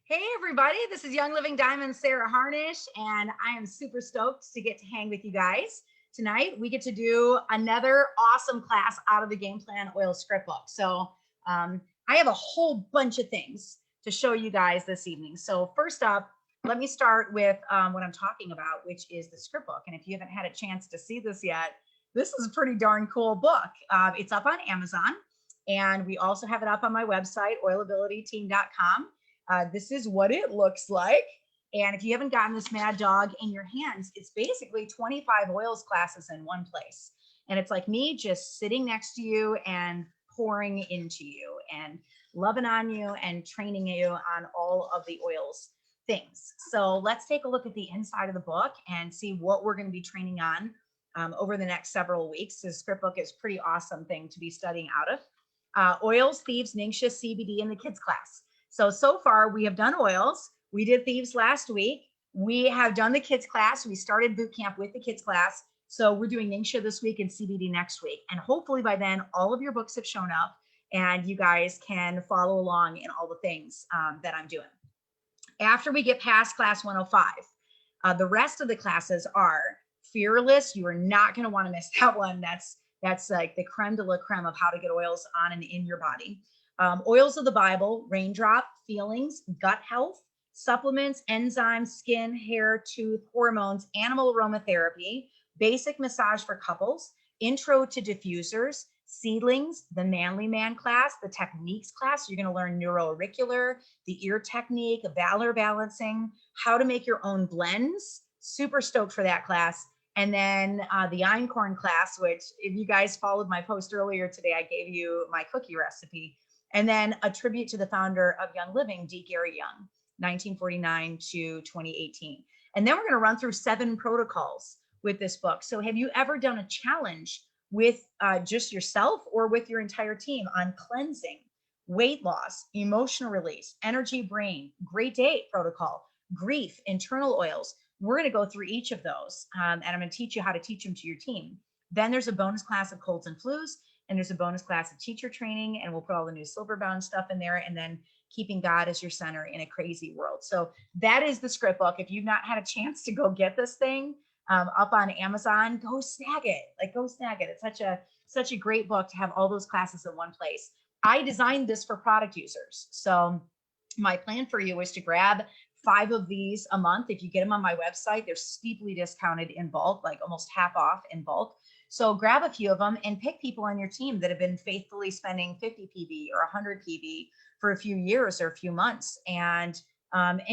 Hey everybody, this is Young Living Diamond Sarah Harnish, and I am super stoked to get to hang with you guys. Tonight, we get to do another awesome class out of the Game Plan Oil Scriptbook. So I have a whole bunch of things to show you guys this evening. So first up, let me start with what I'm talking about, which is the Scriptbook. And if you haven't had a chance to see this yet, this is a pretty darn cool book. It's up on Amazon, and we also have it up on my website, oilabilityteam.com. This is what it looks like. And if you haven't gotten this Mad Dog in your hands, it's basically 25 oils classes in one place. And it's like me just sitting next to you and pouring into you and loving on you and training you on all of the oils things. So let's take a look at the inside of the book and see what we're going to be training on over the next several weeks. This script book is a pretty awesome thing to be studying out of. Oils, Thieves, NingXia, CBD in the kids class. So far we have done oils. We did Thieves last week. We have done the kids class. We started boot camp with the kids class. So we're doing NingXia this week and CBD next week. And hopefully by then, all of your books have shown up and you guys can follow along in all the things that I'm doing. After we get past class 105, the rest of the classes are Fearless. You are not going to want to miss that one. That's like the creme de la creme of how to get oils on and in your body. Oils of the Bible, Raindrop, Feelings, Gut Health, Supplements, Enzymes, Skin, Hair, Tooth, Hormones, Animal Aromatherapy, Basic Massage for Couples, Intro to Diffusers, Seedlings, the Manly Man class, the Techniques class. You're going to learn neuroauricular, the ear technique, valor balancing, how to make your own blends. Super stoked for that class. And then the einkorn class, which if you guys followed my post earlier today, I gave you my cookie recipe. And then a tribute to the founder of Young Living, D. Gary Young, 1949 to 2018. And then we're going to run through 7 protocols with this book. So have you ever done a challenge with just yourself or with your entire team on cleansing, weight loss, emotional release, energy brain, great day protocol, grief, internal oils? We're going to go through each of those, and I'm going to teach you how to teach them to your team. Then there's a bonus class of colds and flus, and there's a bonus class of teacher training, and we'll put all the new silver bound stuff in there, and then keeping God as your center in a crazy world. So that is the script book. If you've not had a chance to go get this thing up on Amazon, go snag it. Go snag it. It's such a great book to have all those classes in one place. I designed this for product users. So my plan for you is to grab 5 of these a month. If you get them on my website, they're steeply discounted in bulk, like almost half off in bulk. So grab a few of them and pick people on your team that have been faithfully spending 50 PV or 100 PV for a few years or a few months, and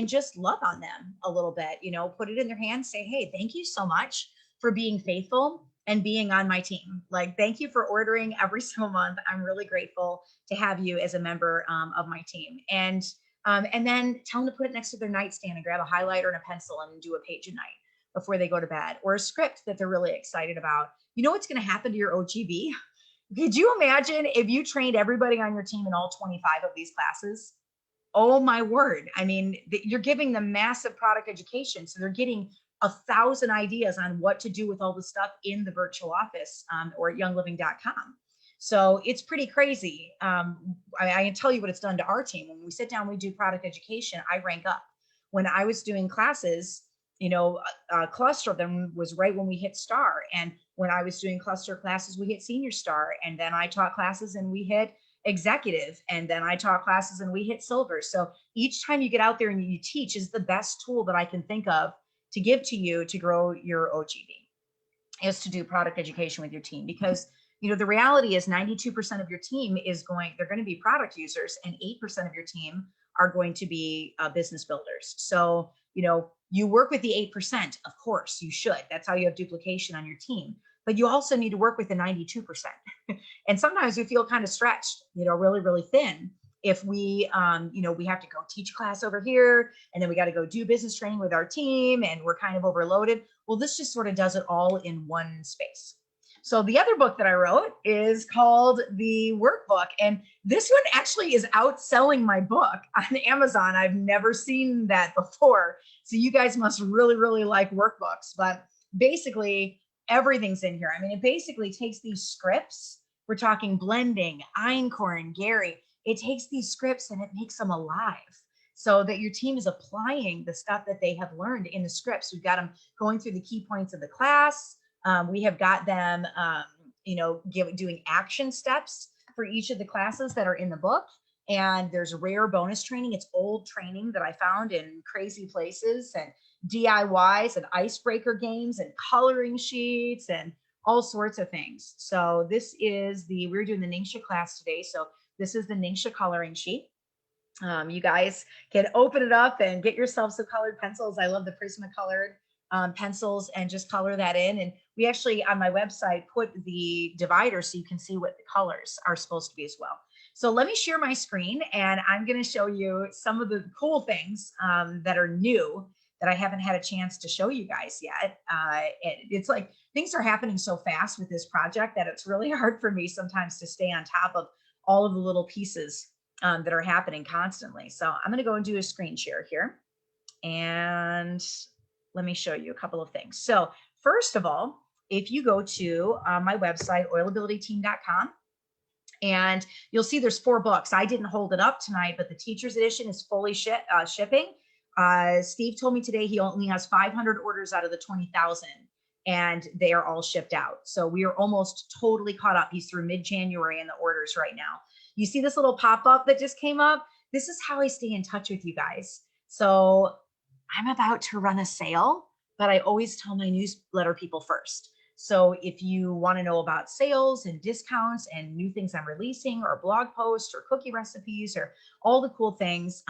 just love on them a little bit. Put it in their hands, say, hey, thank you so much for being faithful and being on my team. Thank you for ordering every single month. I'm really grateful to have you as a member of my team. And then tell them to put it next to their nightstand and grab a highlighter and a pencil and do a page a night before they go to bed, or a script that they're really excited about. You know what's going to happen to your OGB? Could you imagine if you trained everybody on your team in all 25 of these classes? Oh my word. I mean, you're giving them massive product education. So they're getting 1,000 ideas on what to do with all the stuff in the virtual office or at youngliving.com. So it's pretty crazy. I can tell you what it's done to our team. When we sit down, we do product education, I rank up. When I was doing classes, cluster of them was right when we hit star. And when I was doing cluster classes, we hit senior star. And then I taught classes and we hit executive. And then I taught classes and we hit silver. So each time you get out there and you teach is the best tool that I can think of to give to you to grow your OGB, is to do product education with your team. Because the reality is 92% of your team they're going to be product users, and 8% of your team are going to be business builders. So, you work with the 8%, of course you should. That's how you have duplication on your team. But you also need to work with the 92%. And sometimes we feel kind of stretched, really, really thin. If we have to go teach class over here, and then we got to go do business training with our team, and we're kind of overloaded. Well, this just sort of does it all in one space. So the other book that I wrote is called The Workbook. And this one actually is outselling my book on Amazon. I've never seen that before. So you guys must really, really like workbooks. But basically, everything's in here. I mean, it basically takes these scripts. We're talking blending, einkorn, Gary. It takes these scripts and it makes them alive. so that your team is applying the stuff that they have learned in the scripts. We've got them going through the key points of the class. We have got them, doing action steps for each of the classes that are in the book. And there's rare bonus training. It's old training that I found in crazy places, and DIYs and icebreaker games and coloring sheets and all sorts of things. So this is we're doing the NingXia class today. So this is the NingXia coloring sheet. You guys can open it up and get yourself some colored pencils. I love the Prismacolored pencils, and just color that in. And we actually, on my website, put the divider so you can see what the colors are supposed to be as well. So let me share my screen, and I'm going to show you some of the cool things that are new that I haven't had a chance to show you guys yet. It's like things are happening so fast with this project that it's really hard for me sometimes to stay on top of all of the little pieces that are happening constantly. So I'm going to go and do a screen share here, and let me show you a couple of things. So first of all, if you go to my website, oilabilityteam.com, and you'll see there's 4 books. I didn't hold it up tonight, but the teacher's edition is fully shipping. Steve told me today he only has 500 orders out of the 20,000, and they are all shipped out. So we are almost totally caught up. He's through mid-January in the orders right now. You see this little pop-up that just came up? This is how I stay in touch with you guys. So I'm about to run a sale, but I always tell my newsletter people first. So if you want to know about sales and discounts and new things I'm releasing, or blog posts or cookie recipes or all the cool things,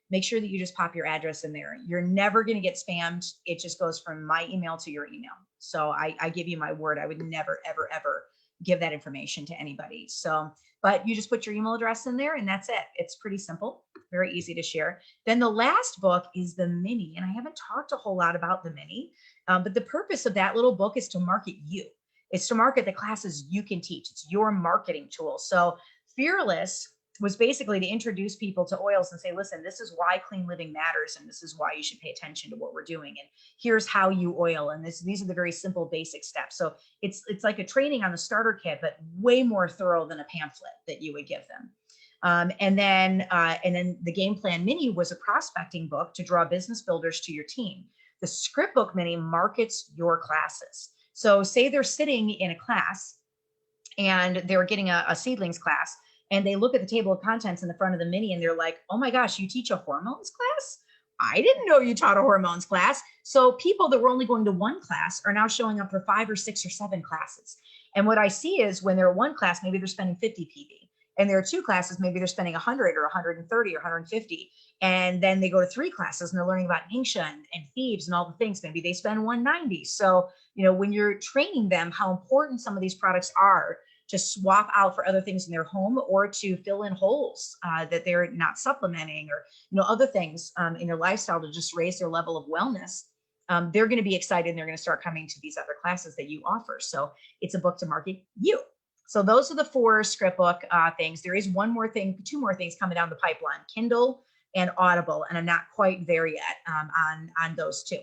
make sure that you just pop your address in there. You're never going to get spammed. It just goes from my email to your email. So I give you my word. I would never, ever, ever give that information to anybody. So, but you just put your email address in there, and that's it. It's pretty simple, very easy to share. Then the last book is the mini, and I haven't talked a whole lot about the mini, but the purpose of that little book is to market you. It's to market the classes you can teach. It's your marketing tool. So Fearless was basically to introduce people to oils and say, listen, this is why clean living matters, and this is why you should pay attention to what we're doing, and here's how you oil, and these are the very simple basic steps. So it's like a training on the starter kit, but way more thorough than a pamphlet that you would give them. And then the Game Plan Mini was a prospecting book to draw business builders to your team. The Scriptbook Mini markets your classes. So say they're sitting in a class and they're getting a seedlings class, and they look at the table of contents in the front of the mini and they're like, oh my gosh, you teach a hormones class? I didn't know you taught a hormones class. So people that were only going to 1 class are now showing up for 5 or 6 or 7 classes. And what I see is when they're 1 class, maybe they're spending 50 PV. And there are 2 classes, maybe they're spending 100 or 130 or 150. And then they go to 3 classes and they're learning about NingXia and thieves and all the things. Maybe they spend 190. So, when you're training them how important some of these products are to swap out for other things in their home, or to fill in holes that they're not supplementing, or other things in their lifestyle to just raise their level of wellness, they're going to be excited, and they're going to start coming to these other classes that you offer. So it's a book to market you. So those are the 4 Scriptbook things. There is 2 more things coming down the pipeline: Kindle and Audible, and I'm not quite there yet on those 2.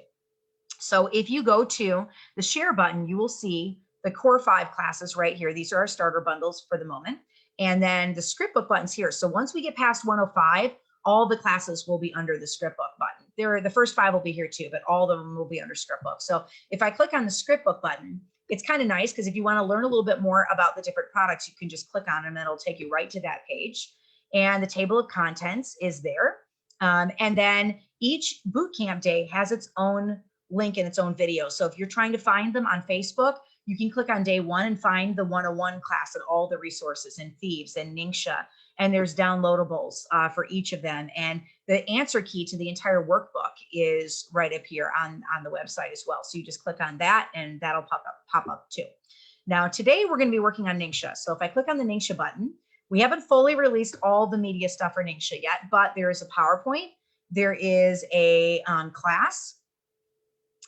So if you go to the share button, you will see the core 5 classes right here. These are our starter bundles for the moment. And then the Scriptbook button's here. So once we get past 105, all the classes will be under the Scriptbook button. The first 5 will be here too, but all of them will be under Scriptbook. So if I click on the Scriptbook button, it's kind of nice, because if you want to learn a little bit more about the different products, you can just click on them, and it'll take you right to that page. And the table of contents is there. And then each bootcamp day has its own link and its own video. So if you're trying to find them on Facebook, you can click on day 1 and find the 101 class and all the resources, and thieves and NingXia, and there's downloadables for each of them. And the answer key to the entire workbook is right up here on the website as well. So you just click on that, and that'll pop up too. Now today we're going to be working on NingXia. So if I click on the NingXia button, we haven't fully released all the media stuff for NingXia yet, but there is a PowerPoint, there is a class,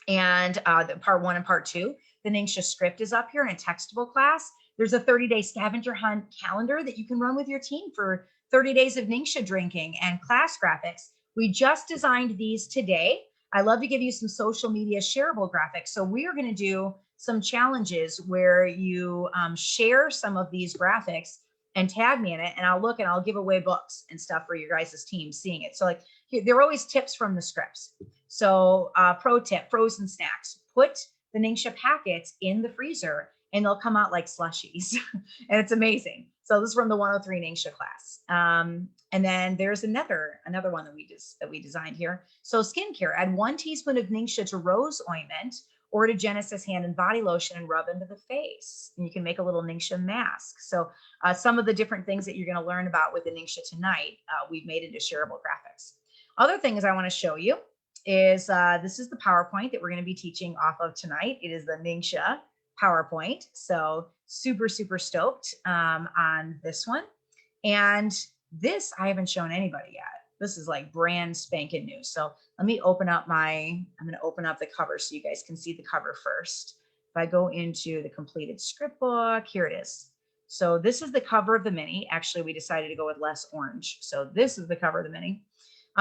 and the part 1 and part 2. The NingXia script is up here in a textable class. There's a 30-day scavenger hunt calendar that you can run with your team for 30 days of NingXia drinking, and class graphics. We just designed these today. I love to give you some social media shareable graphics. So we are going to do some challenges where you share some of these graphics and tag me in it, and I'll look and I'll give away books and stuff for your guys' team seeing it. So like there are always tips from the scripts. So pro tip, frozen snacks, put the NingXia packets in the freezer and they'll come out like slushies and it's amazing. So this is from the 103 NingXia class. And then there's another one that we designed here. So skincare, add 1 teaspoon of NingXia to rose ointment or to Genesis hand and body lotion and rub into the face. And you can make a little NingXia mask. So some of the different things that you're going to learn about with the NingXia tonight, we've made into shareable graphics. Other things I want to show you is this is the PowerPoint that we're going to be teaching off of tonight. It is the NingXia PowerPoint. So super, super stoked on this one. And this I haven't shown anybody yet. This is like brand spanking new. So let me open up I'm going to open up the cover so you guys can see the cover first. If I go into the completed script book, here it is. So this is the cover of the mini. Actually, we decided to go with less orange. So this is the cover of the mini.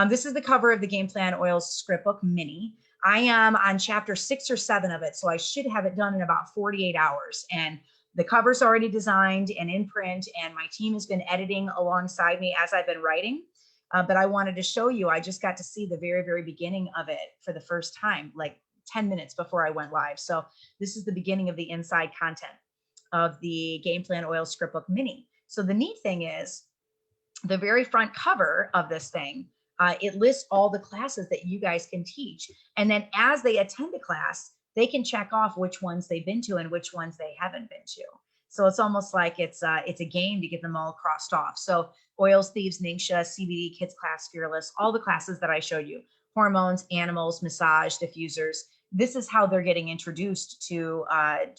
This is the cover of the Game Plan Oils Script Book Mini. I am on chapter 6 or 7 of it, so I should have it done in about 48 hours. And the cover's already designed and in print, and my team has been editing alongside me as I've been writing. But I wanted to show you, I just got to see the very, very beginning of it for the first time, like 10 minutes before I went live. So this is the beginning of the inside content of the Game Plan Oil Script Book Mini. So the neat thing is the very front cover of this thing, it lists all the classes that you guys can teach. And then as they attend a class, they can check off which ones they've been to and which ones they haven't been to. So it's almost like it's a game to get them all crossed off. So Oils, Thieves, NingXia, CBD, Kids Class, Fearless, all the classes that I showed you, hormones, animals, massage, diffusers. This is how they're getting introduced to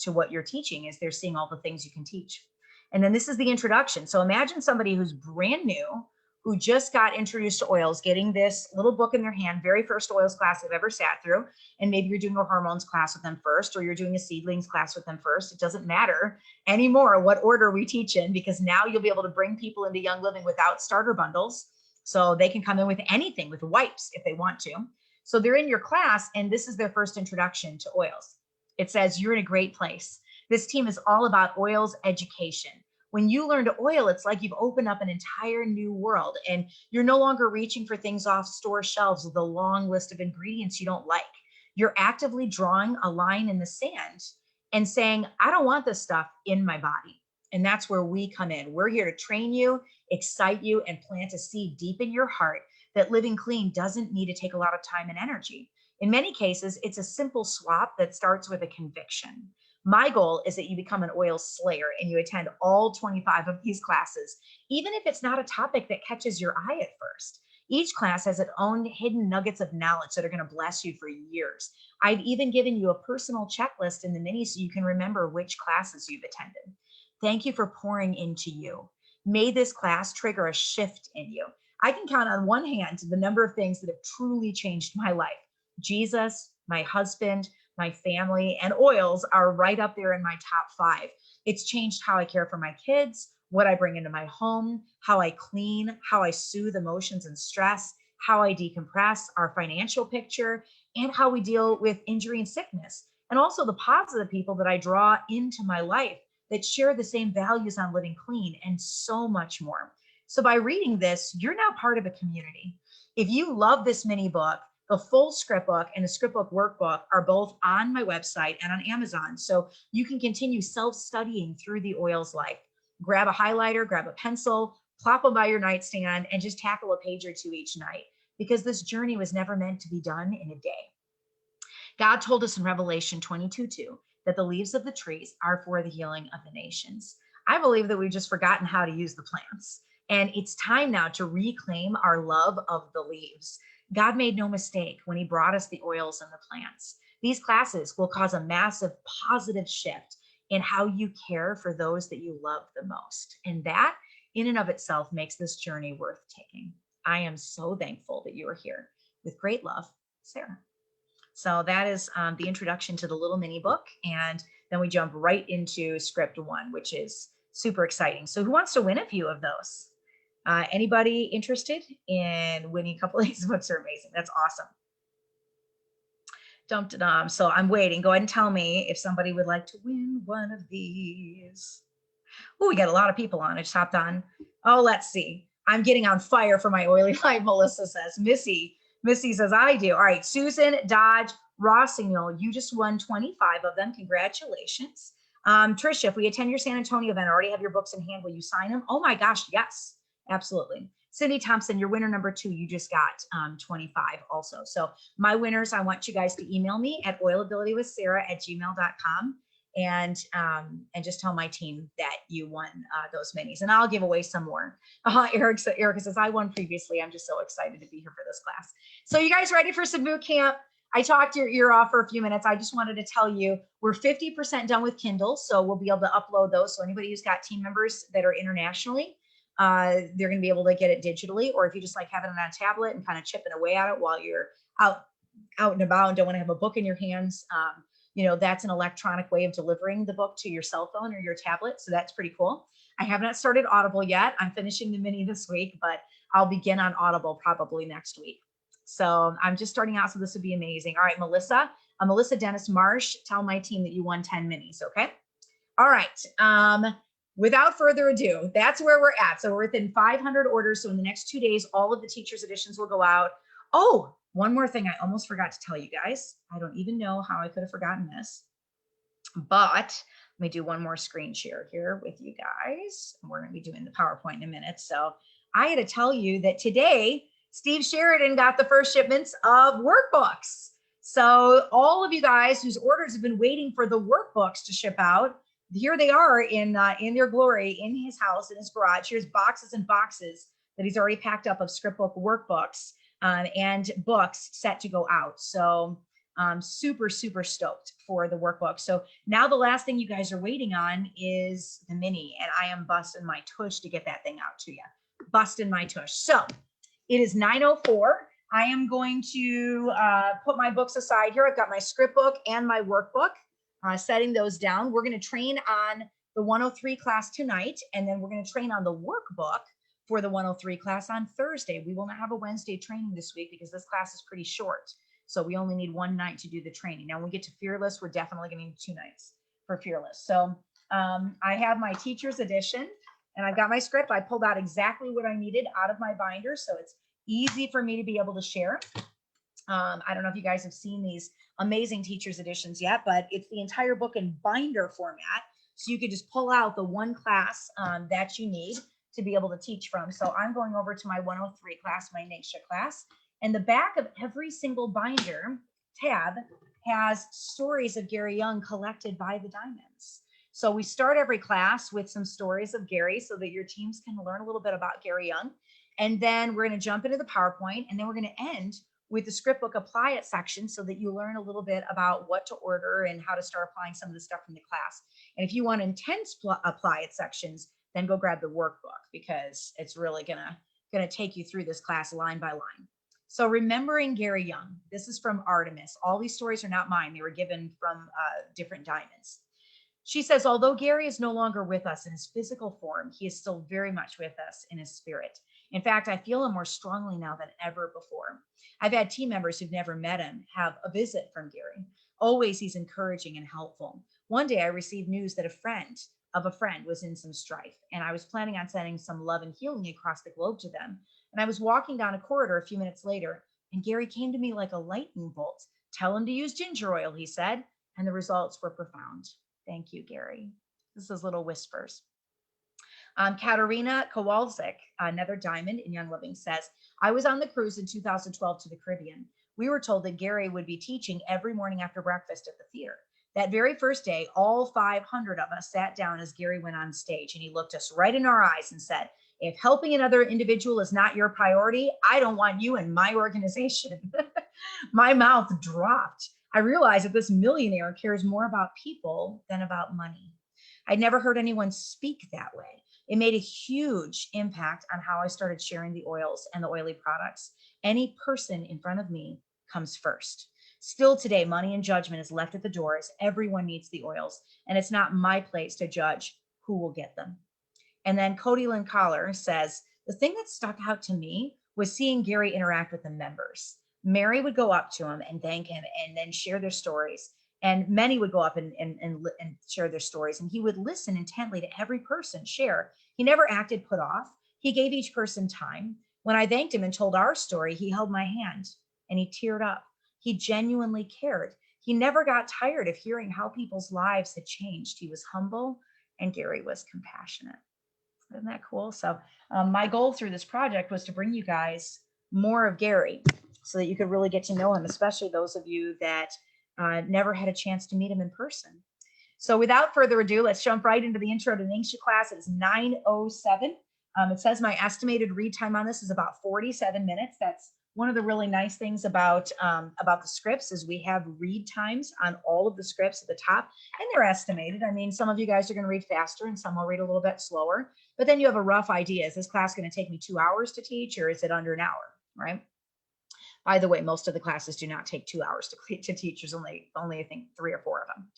what you're teaching, is they're seeing all the things you can teach. And then this is the introduction. So imagine somebody who's brand new, who just got introduced to oils, getting this little book in their hand, very first oils class they've ever sat through. And maybe you're doing a hormones class with them first, or you're doing a seedlings class with them first. It doesn't matter anymore what order we teach in, because now you'll be able to bring people into Young Living without starter bundles. So they can come in with anything, with wipes if they want to. So they're in your class and this is their first introduction to oils. It says, you're in a great place. This team is all about oils education. When you learn to oil, it's like you've opened up an entire new world and you're no longer reaching for things off store shelves with a long list of ingredients you don't like. You're actively drawing a line in the sand and saying, I don't want this stuff in my body. And that's where we come in. We're here to train you, excite you, and plant a seed deep in your heart that living clean doesn't need to take a lot of time and energy. In many cases, it's a simple swap that starts with a conviction. My goal is that you become an oil slayer and you attend all 25 of these classes, even if it's not a topic that catches your eye at first. Each class has its own hidden nuggets of knowledge that are going to bless you for years. I've even given you a personal checklist in the mini so you can remember which classes you've attended. Thank you for pouring into you. May this class trigger a shift in you. I can count on one hand the number of things that have truly changed my life. Jesus, my husband, my family, and oils are right up there in my top 5. It's changed how I care for my kids, what I bring into my home, how I clean, how I soothe emotions and stress, how I decompress, our financial picture, and how we deal with injury and sickness. And also the positive people that I draw into my life that share the same values on living clean, and so much more. So by reading this, you're now part of a community. If you love this mini book, the full script book and the script book workbook are both on my website and on Amazon. So you can continue self-studying through the oils life. Grab a highlighter, grab a pencil, plop them by your nightstand, and just tackle a page or 2 each night, because this journey was never meant to be done in a day. God told us in Revelation 22:2 that the leaves of the trees are for the healing of the nations. I believe that we've just forgotten how to use the plants. And it's time now to reclaim our love of the leaves. God made no mistake when he brought us the oils and the plants. These classes will cause a massive positive shift in how you care for those that you love the most. And that in and of itself makes this journey worth taking. I am so thankful that you are here. With great love, Sarah. So that is the introduction to the little mini book. And then we jump right into script 1, which is super exciting. So who wants to win a few of those? Anybody interested in winning a couple of these books? Are amazing. That's awesome. So I'm waiting. Go ahead and tell me if somebody would like to win one of these. Oh, we got a lot of people on. I just hopped on. Oh, let's see. I'm getting on fire for my oily life, Melissa says. Missy says, I do. All right, Susan, Dodge, Rossignol, you just won 25 of them. Congratulations. Trisha, if we attend your San Antonio event, already have your books in hand, will you sign them? Oh my gosh, yes, absolutely. Cindy Thompson, your winner number 2, you just got 25 also. So my winners, I want you guys to email me at oilabilitywithsarah@gmail.com and just tell my team that you won those minis, and I'll give away some more. Erica says, I won previously. I'm just so excited to be here for this class. So you guys ready for some boot camp? I talked your ear off for a few minutes. I just wanted to tell you we're 50% done with Kindle, so we'll be able to upload those. So anybody who's got team members that are internationally, they're going to be able to get it digitally, or if you just like having it on a tablet and kind of chipping away at it while you're out and about and don't want to have a book in your hands, you know, that's an electronic way of delivering the book to your cell phone or your tablet. So that's pretty cool. I have not started Audible yet. I'm finishing the mini this week, but I'll begin on Audible probably next week. So I'm just starting out. So this would be amazing. All right, Melissa, Melissa Dennis Marsh, tell my team that you won 10 minis. Okay. All right. Without further ado, that's where we're at. So we're within 500 orders. So in the next 2 days, all of the teachers editions will go out. Oh, one more thing I almost forgot to tell you guys. I don't even know how I could have forgotten this, but let me do one more screen share here with you guys. We're going to be doing the PowerPoint in a minute. So I had to tell you that today, Steve Sheridan got the first shipments of workbooks. So all of you guys whose orders have been waiting for the workbooks to ship out, here they are in their glory in his house, in his garage. Here's boxes and boxes that he's already packed up of Scriptbook workbooks and books set to go out. So super, super stoked for the workbook. So now the last thing you guys are waiting on is the mini, and I am busting my tush to get that thing out to you. Busting my tush. So it is 9:04. I am going to put my books aside here. I've got my Scriptbook and my workbook, setting those down. We're going to train on the 103 class tonight, and then we're going to train on the workbook for the 103 class on Thursday. We will not have a Wednesday training this week because this class is pretty short. So we only need one night to do the training. Now when we get to Fearless, we're definitely going to need 2 nights for Fearless. So I have my teacher's edition and I've got my script. I pulled out exactly what I needed out of my binder. So it's easy for me to be able to share. I don't know if you guys have seen these amazing teacher's editions yet, but it's the entire book in binder format. So you could just pull out the one class that you need to be able to teach from. So I'm going over to my 103 class, my NingXia class, and the back of every single binder tab has stories of Gary Young collected by the Diamonds. So we start every class with some stories of Gary so that your teams can learn a little bit about Gary Young. And then we're going to jump into the PowerPoint, and then we're going to end with the Scriptbook Apply It section so that you learn a little bit about what to order and how to start applying some of the stuff from the class. And if you want intense Apply It sections, then go grab the workbook because it's really gonna take you through this class line by line. So remembering Gary Young, this is from Artemis. All these stories are not mine. They were given from different Diamonds. She says, although Gary is no longer with us in his physical form, he is still very much with us in his spirit. In fact, I feel him more strongly now than ever before. I've had team members who've never met him have a visit from Gary. Always he's encouraging and helpful. One day I received news that a friend was in some strife, and I was planning on sending some love and healing across the globe to them. And I was walking down a corridor a few minutes later, and Gary came to me like a lightning bolt. Tell him to use ginger oil, he said, and the results were profound. Thank you, Gary. This is little whispers. Katarina Kowalczyk, another Diamond in Young Living, says, I was on the cruise in 2012 to the Caribbean. We were told that Gary would be teaching every morning after breakfast at the theater. That very first day, all 500 of us sat down as Gary went on stage, and he looked us right in our eyes and said, if helping another individual is not your priority, I don't want you in my organization. My mouth dropped. I realized that this millionaire cares more about people than about money. I'd never heard anyone speak that way. It made a huge impact on how I started sharing the oils and the oily products. Any person in front of me comes first. Still today, money and judgment is left at the doors. Everyone needs the oils, and it's not my place to judge who will get them. And then Cody Lynn Collar says, the thing that stuck out to me was seeing Gary interact with the members. Mary would go up to him and thank him and then share their stories. And many would go up and share their stories. And he would listen intently to every person share. He never acted put off. He gave each person time. When I thanked him and told our story, he held my hand and he teared up. He genuinely cared. He never got tired of hearing how people's lives had changed. He was humble and Gary was compassionate. Isn't that cool? So my goal through this project was to bring you guys more of Gary so that you could really get to know him, especially those of you that never had a chance to meet him in person. So without further ado, let's jump right into the intro to NingXia class. It is 9:07. It says my estimated read time on this is about 47 minutes. That's one of the really nice things about the scripts is we have read times on all of the scripts at the top, and they're estimated. I mean, some of you guys are going to read faster and some will read a little bit slower, but then you have a rough idea. Is this class going to take me 2 hours to teach, or is it under an hour, right? By the way, most of the classes do not take 2 hours to teach. There's only I think 3 or 4 of them.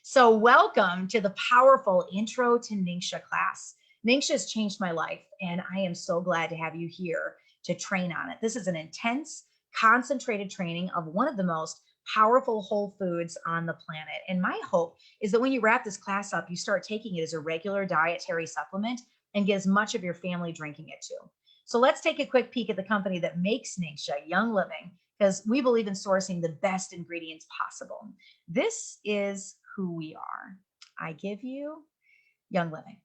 So welcome to the powerful intro to NingXia class. NingXia has changed my life, and I am so glad to have you here to train on it. This is an intense, concentrated training of one of the most powerful whole foods on the planet. And my hope is that when you wrap this class up, you start taking it as a regular dietary supplement and get as much of your family drinking it too. So let's take a quick peek at the company that makes NingXia, Young Living, because we believe in sourcing the best ingredients possible. This is who we are. I give you Young Living.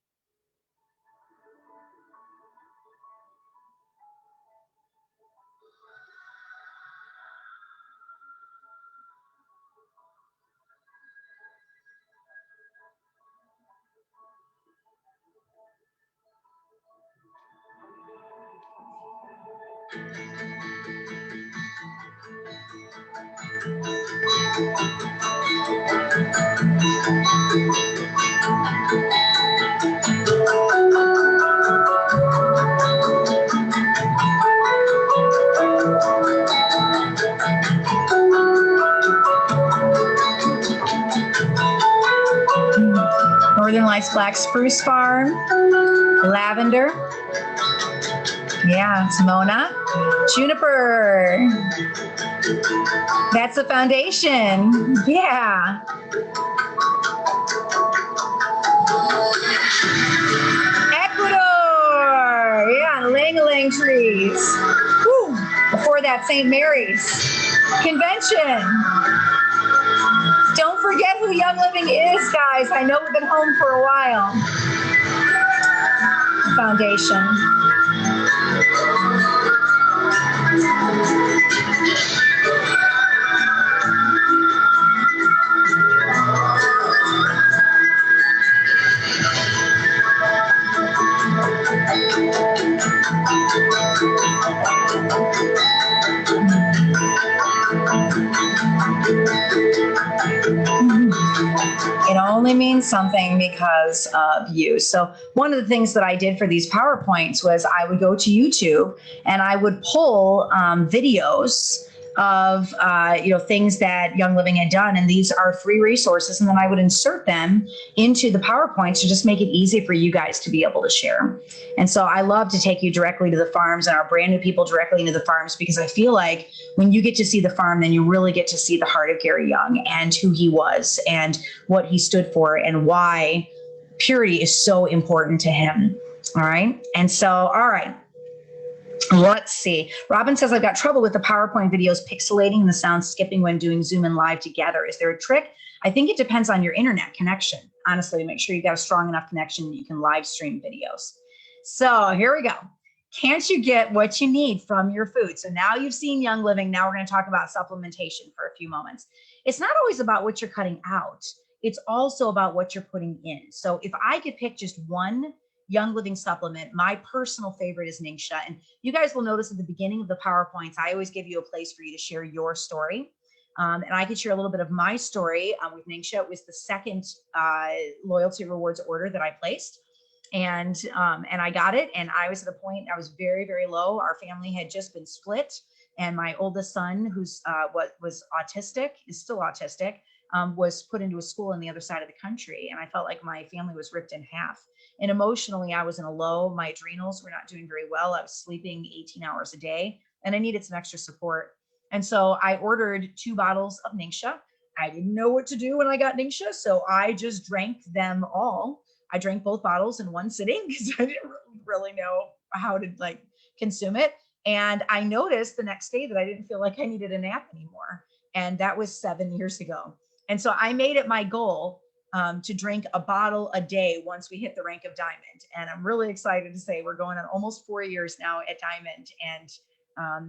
Northern Lights Black Spruce Farm, lavender. Yeah, it's Mona. Juniper. That's the foundation. Yeah. Ecuador. Yeah, lang-a-lang trees. Woo. Before that, St. Mary's Convention. Don't forget who Young Living is, guys. I know we've been home for a while. Foundation. It only means something because of you. So one of the things that I did for these PowerPoints was I would go to YouTube and I would pull videos of things that Young Living had done, and these are free resources, and then I would insert them into the PowerPoints to just make it easy for you guys to be able to share. And so I love to take you directly to the farms and our brand new people directly into the farms, because I feel like when you get to see the farm, then you really get to see the heart of Gary Young and who he was and what he stood for and why purity is so important to him. All right. And so, all right. Let's see. Robin says, I've got trouble with the PowerPoint videos pixelating and the sound skipping when doing Zoom and live together. Is there a trick? I think it depends on your internet connection. Honestly, make sure you've got a strong enough connection that you can live stream videos. So here we go. Can't you get what you need from your food? So now you've seen Young Living. Now we're going to talk about supplementation for a few moments. It's not always about what you're cutting out. It's also about what you're putting in. So if I could pick just one Young Living supplement, my personal favorite is NingXia. And you guys will notice at the beginning of the PowerPoints, I always give you a place for you to share your story. And I could share a little bit of my story with NingXia. It was the second loyalty rewards order that I placed. And I got it. And I was at a point, I was very, very low. Our family had just been split. And my oldest son, who's was autistic, is still autistic, was put into a school on the other side of the country. And I felt like my family was ripped in half. And emotionally, I was in a low. My adrenals were not doing very well. I was sleeping 18 hours a day, and I needed some extra support. And so I ordered 2 bottles of NingXia. I didn't know what to do when I got NingXia, so I just drank them all. I drank both bottles in one sitting because I didn't really know how to like consume it. And I noticed the next day that I didn't feel like I needed a nap anymore. And that was 7 years ago. And so I made it my goal to drink a bottle a day once we hit the rank of diamond. And I'm really excited to say we're going on almost 4 years now at diamond,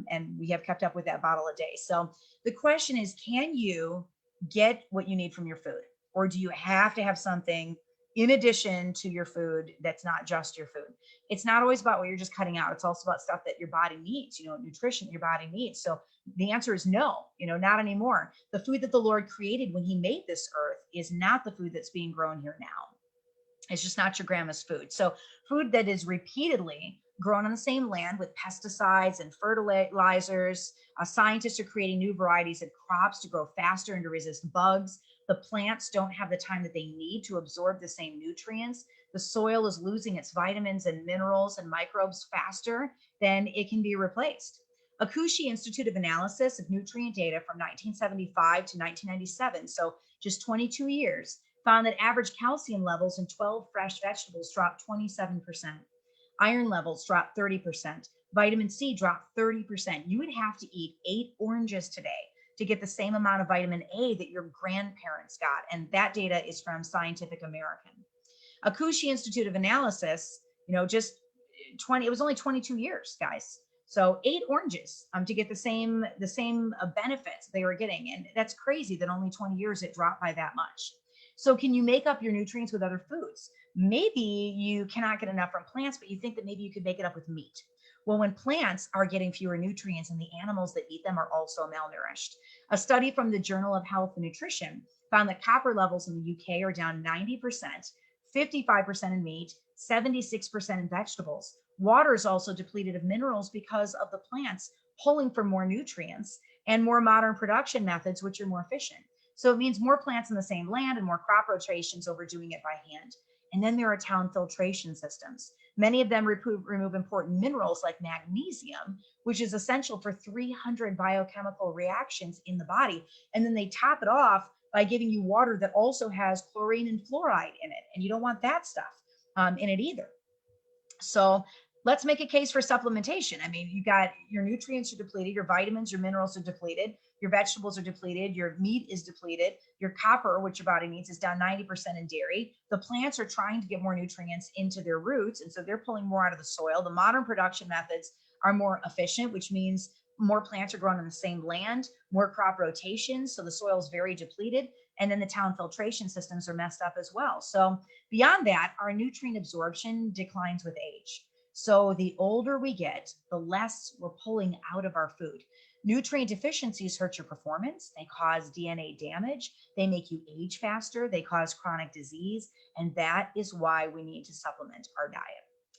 and we have kept up with that bottle a day. So the question is, can you get what you need from your food, or do you have to have something in addition to your food that's not just your food? It's not always about what you're just cutting out. It's also about stuff that your body needs, nutrition your body needs. So the answer is no, not anymore. The food that the Lord created when he made this earth is not the food that's being grown here now. It's just not your grandma's food. So food that is repeatedly grown on the same land with pesticides and fertilizers. Scientists are creating new varieties of crops to grow faster and to resist bugs. The plants don't have the time that they need to absorb the same nutrients. The soil is losing its vitamins and minerals and microbes faster than it can be replaced. Akushi Institute of Analysis of Nutrient Data from 1975 to 1997, so just 22 years, found that average calcium levels in 12 fresh vegetables dropped 27%. Iron levels dropped 30%. Vitamin C dropped 30%. You would have to eat 8 oranges today to get the same amount of vitamin A that your grandparents got. And that data is from Scientific American. Akushi Institute of Analysis, just it was only 22 years, guys. So 8 oranges to get the same benefits they were getting. And that's crazy that only 20 years it dropped by that much. So can you make up your nutrients with other foods? Maybe you cannot get enough from plants, but you think that maybe you could make it up with meat. Well, when plants are getting fewer nutrients and the animals that eat them are also malnourished. A study from the Journal of Health and Nutrition found that copper levels in the UK are down 90%, 55% in meat, 76% in vegetables. Water is also depleted of minerals because of the plants pulling for more nutrients and more modern production methods, which are more efficient. So it means more plants in the same land and more crop rotations over doing it by hand. And then there are town filtration systems. Many of them remove important minerals like magnesium, which is essential for 300 biochemical reactions in the body. And then they top it off by giving you water that also has chlorine and fluoride in it. And you don't want that stuff in it either. So let's make a case for supplementation. I mean, you got your nutrients are depleted, your vitamins, your minerals are depleted, your vegetables are depleted, your meat is depleted, your copper, which your body needs, is down 90% in dairy. The plants are trying to get more nutrients into their roots, and so they're pulling more out of the soil. The modern production methods are more efficient, which means more plants are grown on the same land, more crop rotations, so the soil is very depleted, and then the town filtration systems are messed up as well. So beyond that, our nutrient absorption declines with age. So the older we get, the less we're pulling out of our food. Nutrient deficiencies hurt your performance. They cause DNA damage. They make you age faster. They cause chronic disease. And that is why we need to supplement our diet.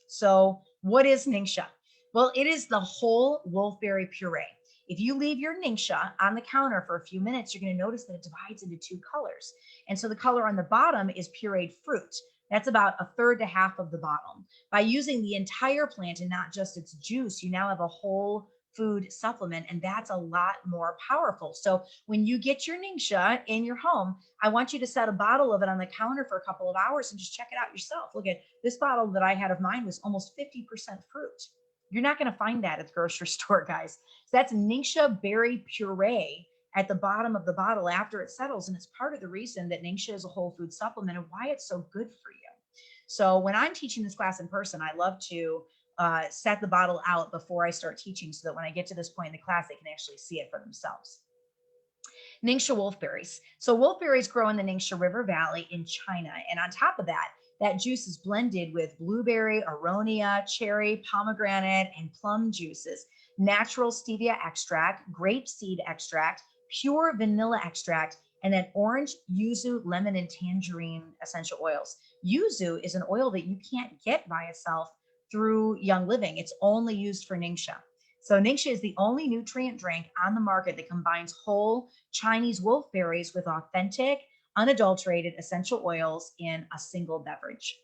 So what is NingXia? Well, it is the whole wolfberry puree. If you leave your NingXia on the counter for a few minutes, you're going to notice that it divides into 2 colors. And so the color on the bottom is pureed fruit. That's about a third to half of the bottle. By using the entire plant and not just its juice, you now have a whole food supplement, and that's a lot more powerful. So when you get your NingXia in your home, I want you to set a bottle of it on the counter for a couple of hours and just check it out yourself. Look at this bottle that I had of mine was almost 50% fruit. You're not going to find that at the grocery store, guys. So that's NingXia berry puree at the bottom of the bottle after it settles. And it's part of the reason that NingXia is a whole food supplement and why it's so good for you. So when I'm teaching this class in person, I love to set the bottle out before I start teaching so that when I get to this point in the class, they can actually see it for themselves. NingXia wolfberries. So wolfberries grow in the Ningxia River Valley in China. And on top of that, that juice is blended with blueberry, aronia, cherry, pomegranate, and plum juices, natural stevia extract, grape seed extract, pure vanilla extract, and then orange, yuzu, lemon, and tangerine essential oils. Yuzu is an oil that you can't get by itself through Young Living. It's only used for NingXia. So NingXia is the only nutrient drink on the market that combines whole Chinese wolfberries with authentic, unadulterated essential oils in a single beverage.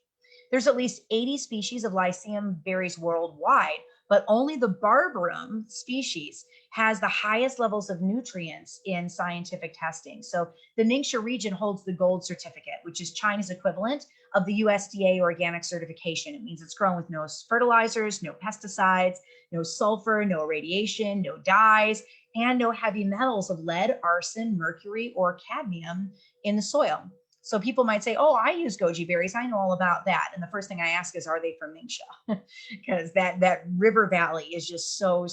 There's at least 80 species of lycium berries worldwide, but only the barbarum species has the highest levels of nutrients in scientific testing. So the Ningxia region holds the gold certificate, which is China's equivalent of the USDA organic certification. It means it's grown with no fertilizers, no pesticides, no sulfur, no radiation, no dyes, and no heavy metals of lead, arsen, mercury, or cadmium in the soil. So people might say, oh, I use goji berries. I know all about that. And the first thing I ask is, are they from Ningxia? Because that river valley is just so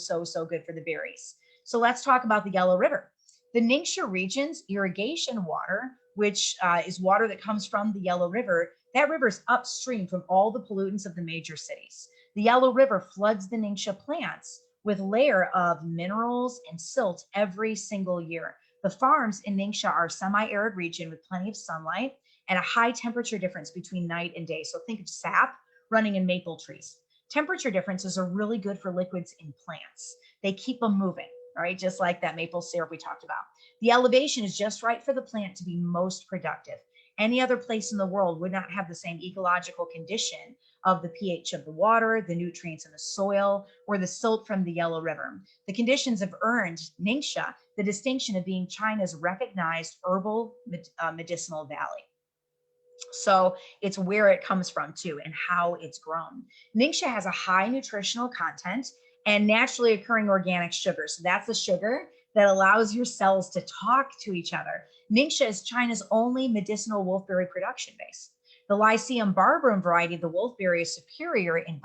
good for the berries. So let's talk about the Yellow River. The Ningxia region's irrigation water, which is water that comes from the Yellow River, that river is upstream from all the pollutants of the major cities. The Yellow River floods the Ningxia plants with a layer of minerals and silt every single year. The farms in Ningxia are a semi-arid region with plenty of sunlight and a high temperature difference between night and day. So think of sap running in maple trees. Temperature differences are really good for liquids in plants. They keep them moving, right? Just like that maple syrup we talked about. The elevation is just right for the plant to be most productive. Any other place in the world would not have the same ecological condition of the pH of the water, the nutrients in the soil, or the silt from the Yellow River. The conditions have earned Ningxia the distinction of being China's recognized herbal medicinal valley. So it's where it comes from too and how it's grown. Ningxia has a high nutritional content and naturally occurring organic sugar. So that's the sugar that allows your cells to talk to each other. Ningxia is China's only medicinal wolfberry production base. The Lycium barbarum variety of the wolfberry is superior in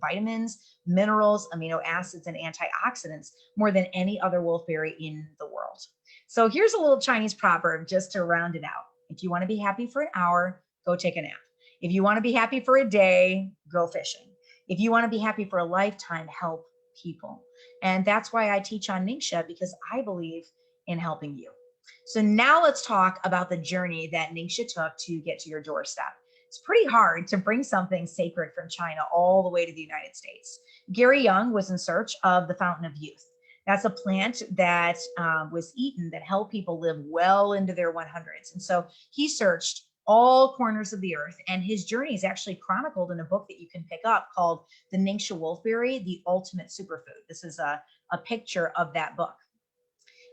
vitamins, minerals, amino acids, and antioxidants more than any other wolfberry in the world. So here's a little Chinese proverb just to round it out. If you want to be happy for an hour, go take a nap. If you want to be happy for a day, go fishing. If you want to be happy for a lifetime, help people. And that's why I teach on Ningxia, because I believe in helping you. So now let's talk about the journey that Ningxia took to get to your doorstep. It's pretty hard to bring something sacred from China all the way to the United States. Gary Young was in search of the Fountain of Youth. That's a plant that was eaten that helped people live well into their 100s. And so he searched all corners of the earth, and his journey is actually chronicled in a book that you can pick up called The Ningxia Wolfberry, the Ultimate Superfood. This is a picture of that book.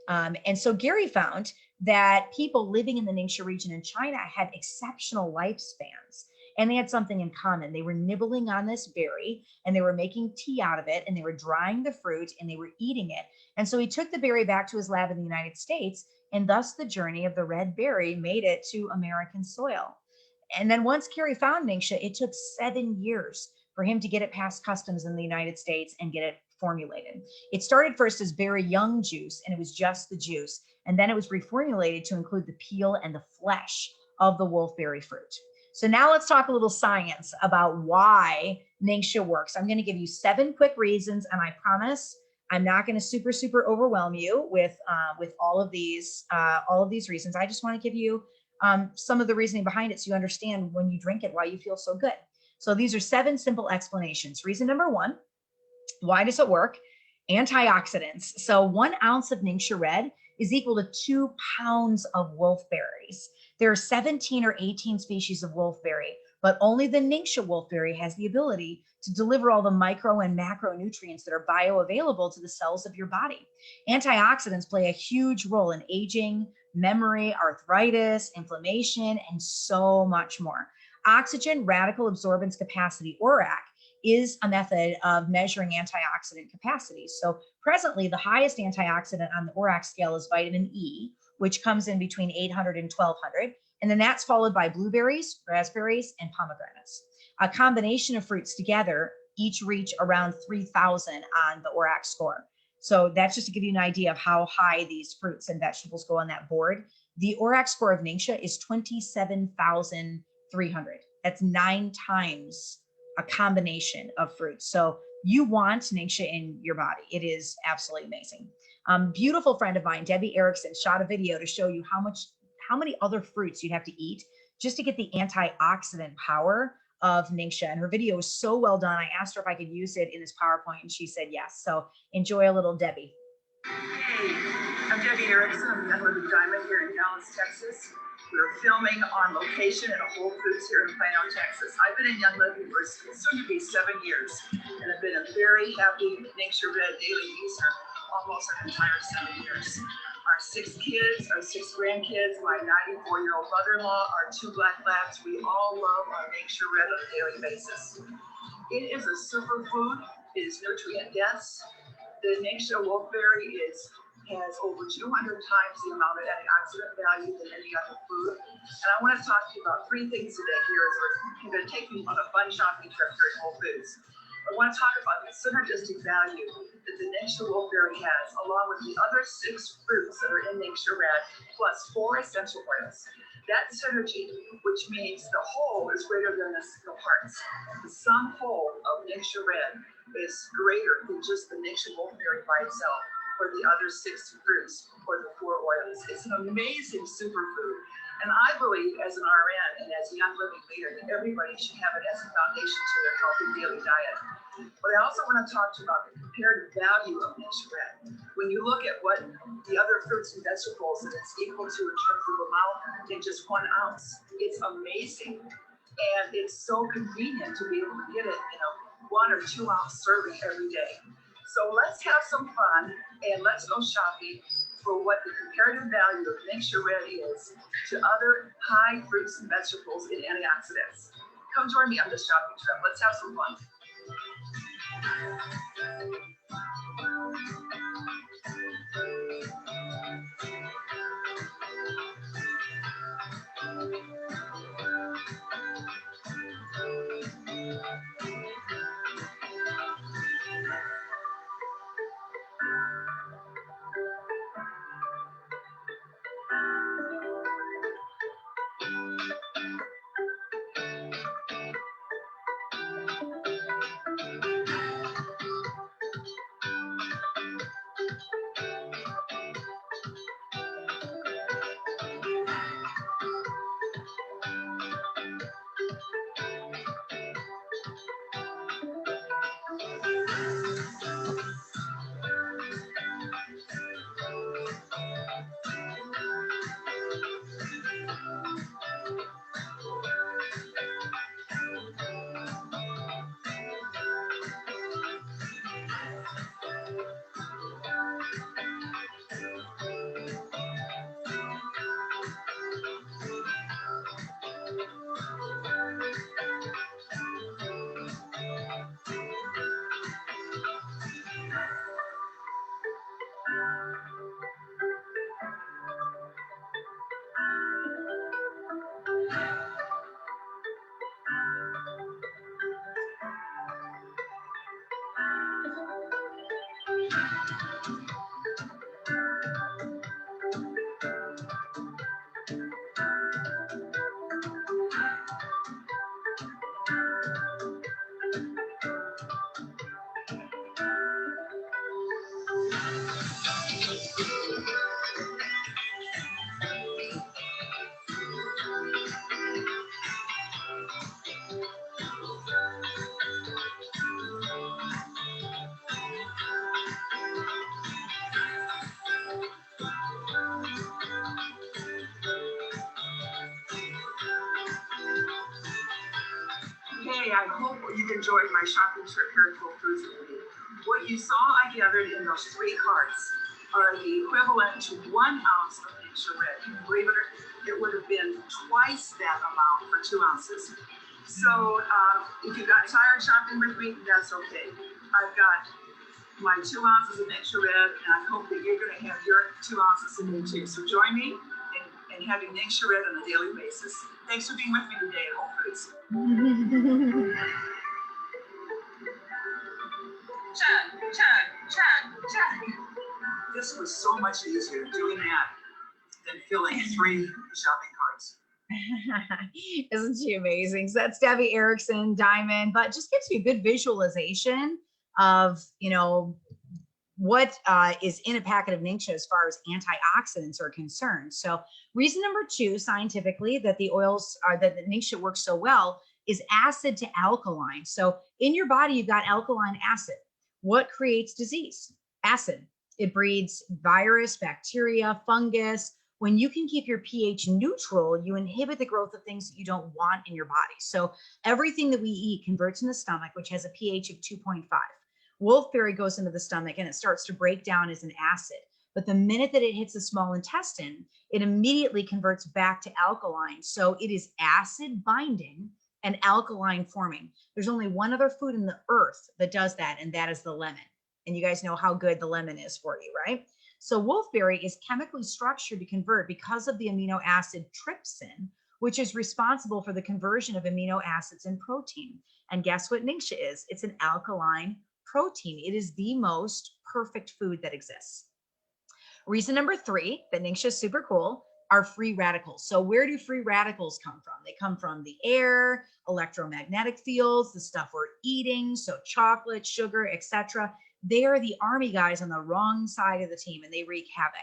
And so Gary found that people living in the Ningxia region in China had exceptional lifespans, and they had something in common. They were nibbling on this berry, and they were making tea out of it, and they were drying the fruit, and they were eating it. And so he took the berry back to his lab in the United States, and thus the journey of the red berry made it to American soil. And then once Gary found Ningxia, it took 7 years for him to get it past customs in the United States and get it formulated. It started first as very young juice, and it was just the juice. And then it was reformulated to include the peel and the flesh of the wolfberry fruit. So now let's talk a little science about why Ningxia works. I'm going to give you 7 quick reasons, and I promise I'm not going to super overwhelm you with all of these reasons. I just want to give you some of the reasoning behind it so you understand when you drink it why you feel so good. So these are 7 simple explanations. Reason number 1, why does it work? Antioxidants. So 1 ounce of Ningxia Red is equal to 2 pounds of wolfberries. There are 17 or 18 species of wolfberry, but only the Ningxia wolfberry has the ability to deliver all the micro and macronutrients that are bioavailable to the cells of your body. Antioxidants play a huge role in aging, memory, arthritis, inflammation, and so much more. Oxygen radical absorbance capacity, ORAC, is a method of measuring antioxidant capacity. So presently, the highest antioxidant on the ORAC scale is vitamin E, which comes in between 800 and 1200. And then that's followed by blueberries, raspberries, and pomegranates. A combination of fruits together each reach around 3000 on the ORAC score. So that's just to give you an idea of how high these fruits and vegetables go on that board. The ORAC score of Ningxia is 27,300. That's 9 times a combination of fruits. So you want Ningxia in your body. It is absolutely amazing. Beautiful friend of mine, Debbie Erickson, shot a video to show you how many other fruits you'd have to eat just to get the antioxidant power of Ningxia. And her video was so well done. I asked her if I could use it in this PowerPoint, and she said yes. So enjoy a little Debbie. Hey, I'm Debbie Erickson. I'm Young Living Diamond here in Dallas, Texas. We're filming on location at a Whole Foods here in Plano, Texas. I've been in Young Living for soon to be 7 years, and I've been a very happy NingXia Red daily user almost an entire 7 years. Our 6 kids, our 6 grandkids, my 94-year-old mother-in-law, our 2 black labs, we all love our NingXia Red on a daily basis. It is a superfood. It is nutrient dense. The NingXia Wolfberry has over 200 times the amount of antioxidant value than any other food. And I want to talk to you about 3 things today here as we're going to take you on a fun shopping trip here at Whole Foods. I want to talk about the synergistic value that the NingXia Wolfberry has, along with the other 6 fruits that are in NingXia Red, plus 4 essential oils. That synergy, which means the whole is greater than the parts. The sum whole of NingXia Red is greater than just the NingXia Wolfberry by itself, or the other 6 fruits, or the 4 oils. It's an amazing superfood. And I believe, as an RN and as a Young Living leader, that everybody should have it as a foundation to their healthy daily diet. But I also want to talk to you about the comparative value of NingXia Red. When you look at what the other fruits and vegetables that it's equal to in terms of amount in just 1 ounce, it's amazing. And it's so convenient to be able to get it in a 1 or 2 ounce serving every day. So let's have some fun and let's go shopping for what the comparative value of NingXia Red is to other high fruits and vegetables and antioxidants. Come join me on this shopping trip. Let's have some fun. Hey, I hope you've enjoyed my shopping trip here at Whole Foods with me. What you saw I gathered in those 3 carts are the equivalent to 1 ounce of NingXia Red. Believe it or not, it would have been twice that amount for 2 ounces. So if you got tired shopping with me, that's okay. I've got my 2 ounces of NingXia Red, and I hope that you're going to have your 2 ounces in me too. So join me in having NingXia Red on a daily basis. Thanks for being with me today at Whole Foods. Chug, chug, chug, chug. This was so much easier doing that than filling 3 shopping carts. Isn't she amazing? So that's Debbie Erickson, Diamond, but just gives you a good visualization of, what is in a packet of NingXia as far as antioxidants are concerned. So reason number 2, scientifically, that the oils that the NingXia works so well is acid to alkaline. So in your body, you've got alkaline acid. What creates disease? Acid. It breeds virus, bacteria, fungus. When you can keep your pH neutral, you inhibit the growth of things that you don't want in your body. So everything that we eat converts in the stomach, which has a pH of 2.5. Wolfberry goes into the stomach and it starts to break down as an acid. But the minute that it hits the small intestine, it immediately converts back to alkaline. So it is acid binding and alkaline forming. There's only one other food in the earth that does that, and that is the lemon. And you guys know how good the lemon is for you, right? So wolfberry is chemically structured to convert because of the amino acid trypsin, which is responsible for the conversion of amino acids in protein. And guess what NingXia is? It's an alkaline protein. It is the most perfect food that exists. Reason number 3 that NingXia is super cool are free radicals. So where do free radicals come from? They come from the air, electromagnetic fields, the stuff we're eating, so chocolate, sugar, etc. They are the army guys on the wrong side of the team, and they wreak havoc.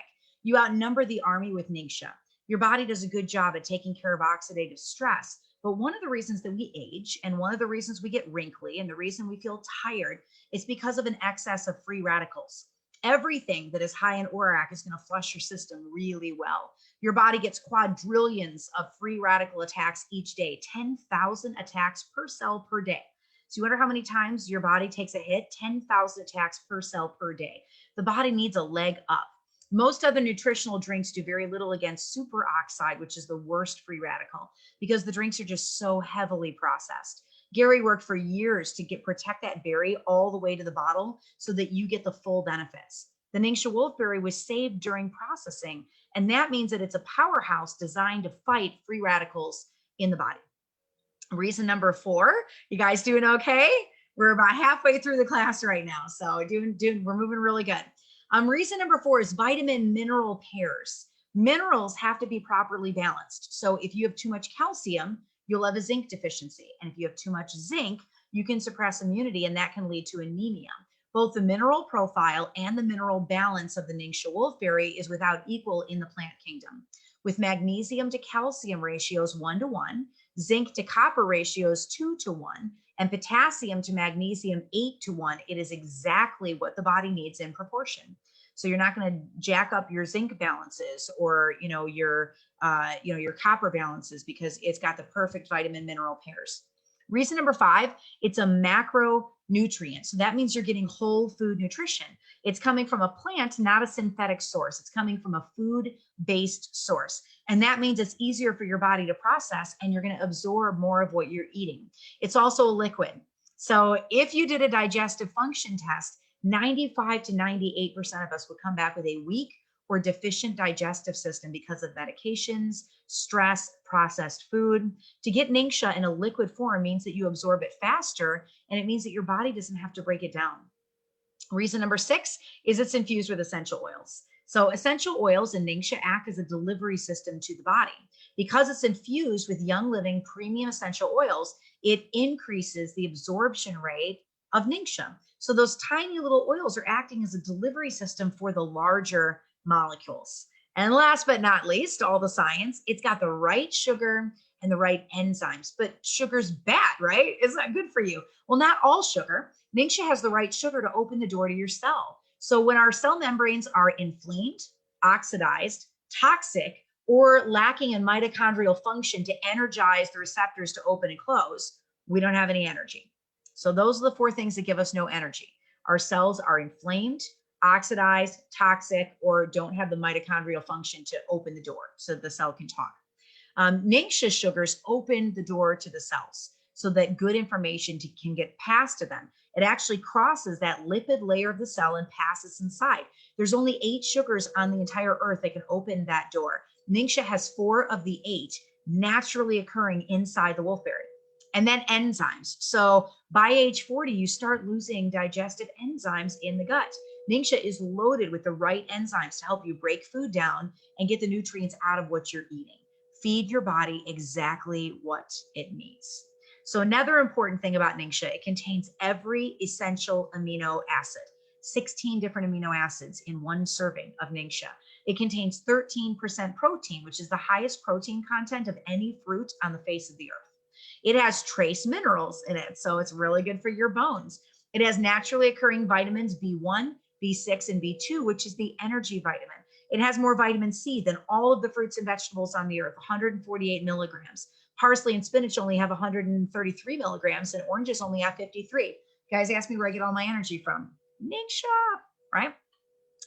You outnumber the army with NingXia. Your body does a good job at taking care of oxidative stress. But one of the reasons that we age, and one of the reasons we get wrinkly, and the reason we feel tired, is because of an excess of free radicals. Everything that is high in ORAC is going to flush your system really well. Your body gets quadrillions of free radical attacks each day, 10,000 attacks per cell per day. So you wonder how many times your body takes a hit? 10,000 attacks per cell per day. The body needs a leg up. Most other nutritional drinks do very little against superoxide, which is the worst free radical, because the drinks are just so heavily processed. Gary worked for years to protect that berry all the way to the bottle so that you get the full benefits. The NingXia wolfberry was saved during processing, and that means that it's a powerhouse designed to fight free radicals in the body. Reason number 4, you guys doing okay? We're about halfway through the class right now, so we're moving really good. Reason number 4 is vitamin mineral pairs. Minerals have to be properly balanced. So if you have too much calcium, you'll have a zinc deficiency. And if you have too much zinc, you can suppress immunity, and that can lead to anemia. Both the mineral profile and the mineral balance of the NingXia wolfberry is without equal in the plant kingdom. With magnesium to calcium ratios 1:1, zinc to copper ratios 2:1, and potassium to magnesium 8:1, it is exactly what the body needs in proportion. So you're not going to jack up your zinc balances or your copper balances, because it's got the perfect vitamin mineral pairs. Reason number 5, it's a macronutrient. So that means you're getting whole food nutrition. It's coming from a plant, not a synthetic source. It's coming from a food-based source. And that means it's easier for your body to process, and you're going to absorb more of what you're eating. It's also a liquid. So if you did a digestive function test, 95 to 98% of us would come back with a weak or deficient digestive system because of medications, stress, processed food. To get NingXia in a liquid form means that you absorb it faster, and it means that your body doesn't have to break it down. Reason number 6 is it's infused with essential oils. So essential oils in NingXia act as a delivery system to the body. Because it's infused with Young Living premium essential oils, it increases the absorption rate of NingXia. So those tiny little oils are acting as a delivery system for the larger molecules. And last but not least, all the science, it's got the right sugar and the right enzymes. But sugar's bad, right? It's not good for you. Well, not all sugar. NingXia has the right sugar to open the door to your cell. So when our cell membranes are inflamed, oxidized, toxic, or lacking in mitochondrial function to energize the receptors to open and close, we don't have any energy. So those are the 4 things that give us no energy. Our cells are inflamed, oxidized, toxic, or don't have the mitochondrial function to open the door so the cell can talk. NingXia sugars open the door to the cells so that good information can get passed to them. It actually crosses that lipid layer of the cell and passes inside. There's only 8 sugars on the entire earth that can open that door. NingXia has 4 of the 8 naturally occurring inside the wolfberry. And then enzymes. So by age 40, you start losing digestive enzymes in the gut. NingXia is loaded with the right enzymes to help you break food down and get the nutrients out of what you're eating. Feed your body exactly what it needs. So another important thing about NingXia, it contains every essential amino acid, 16 different amino acids in one serving of NingXia. It contains 13% protein, which is the highest protein content of any fruit on the face of the earth. It has trace minerals in it, so it's really good for your bones. It has naturally occurring vitamins B1, B6, and B2, which is the energy vitamin. It has more vitamin C than all of the fruits and vegetables on the earth, 148 milligrams. Parsley and spinach only have 133 milligrams, and oranges only have 53. Guys ask me where I get all my energy from. NingXia, right?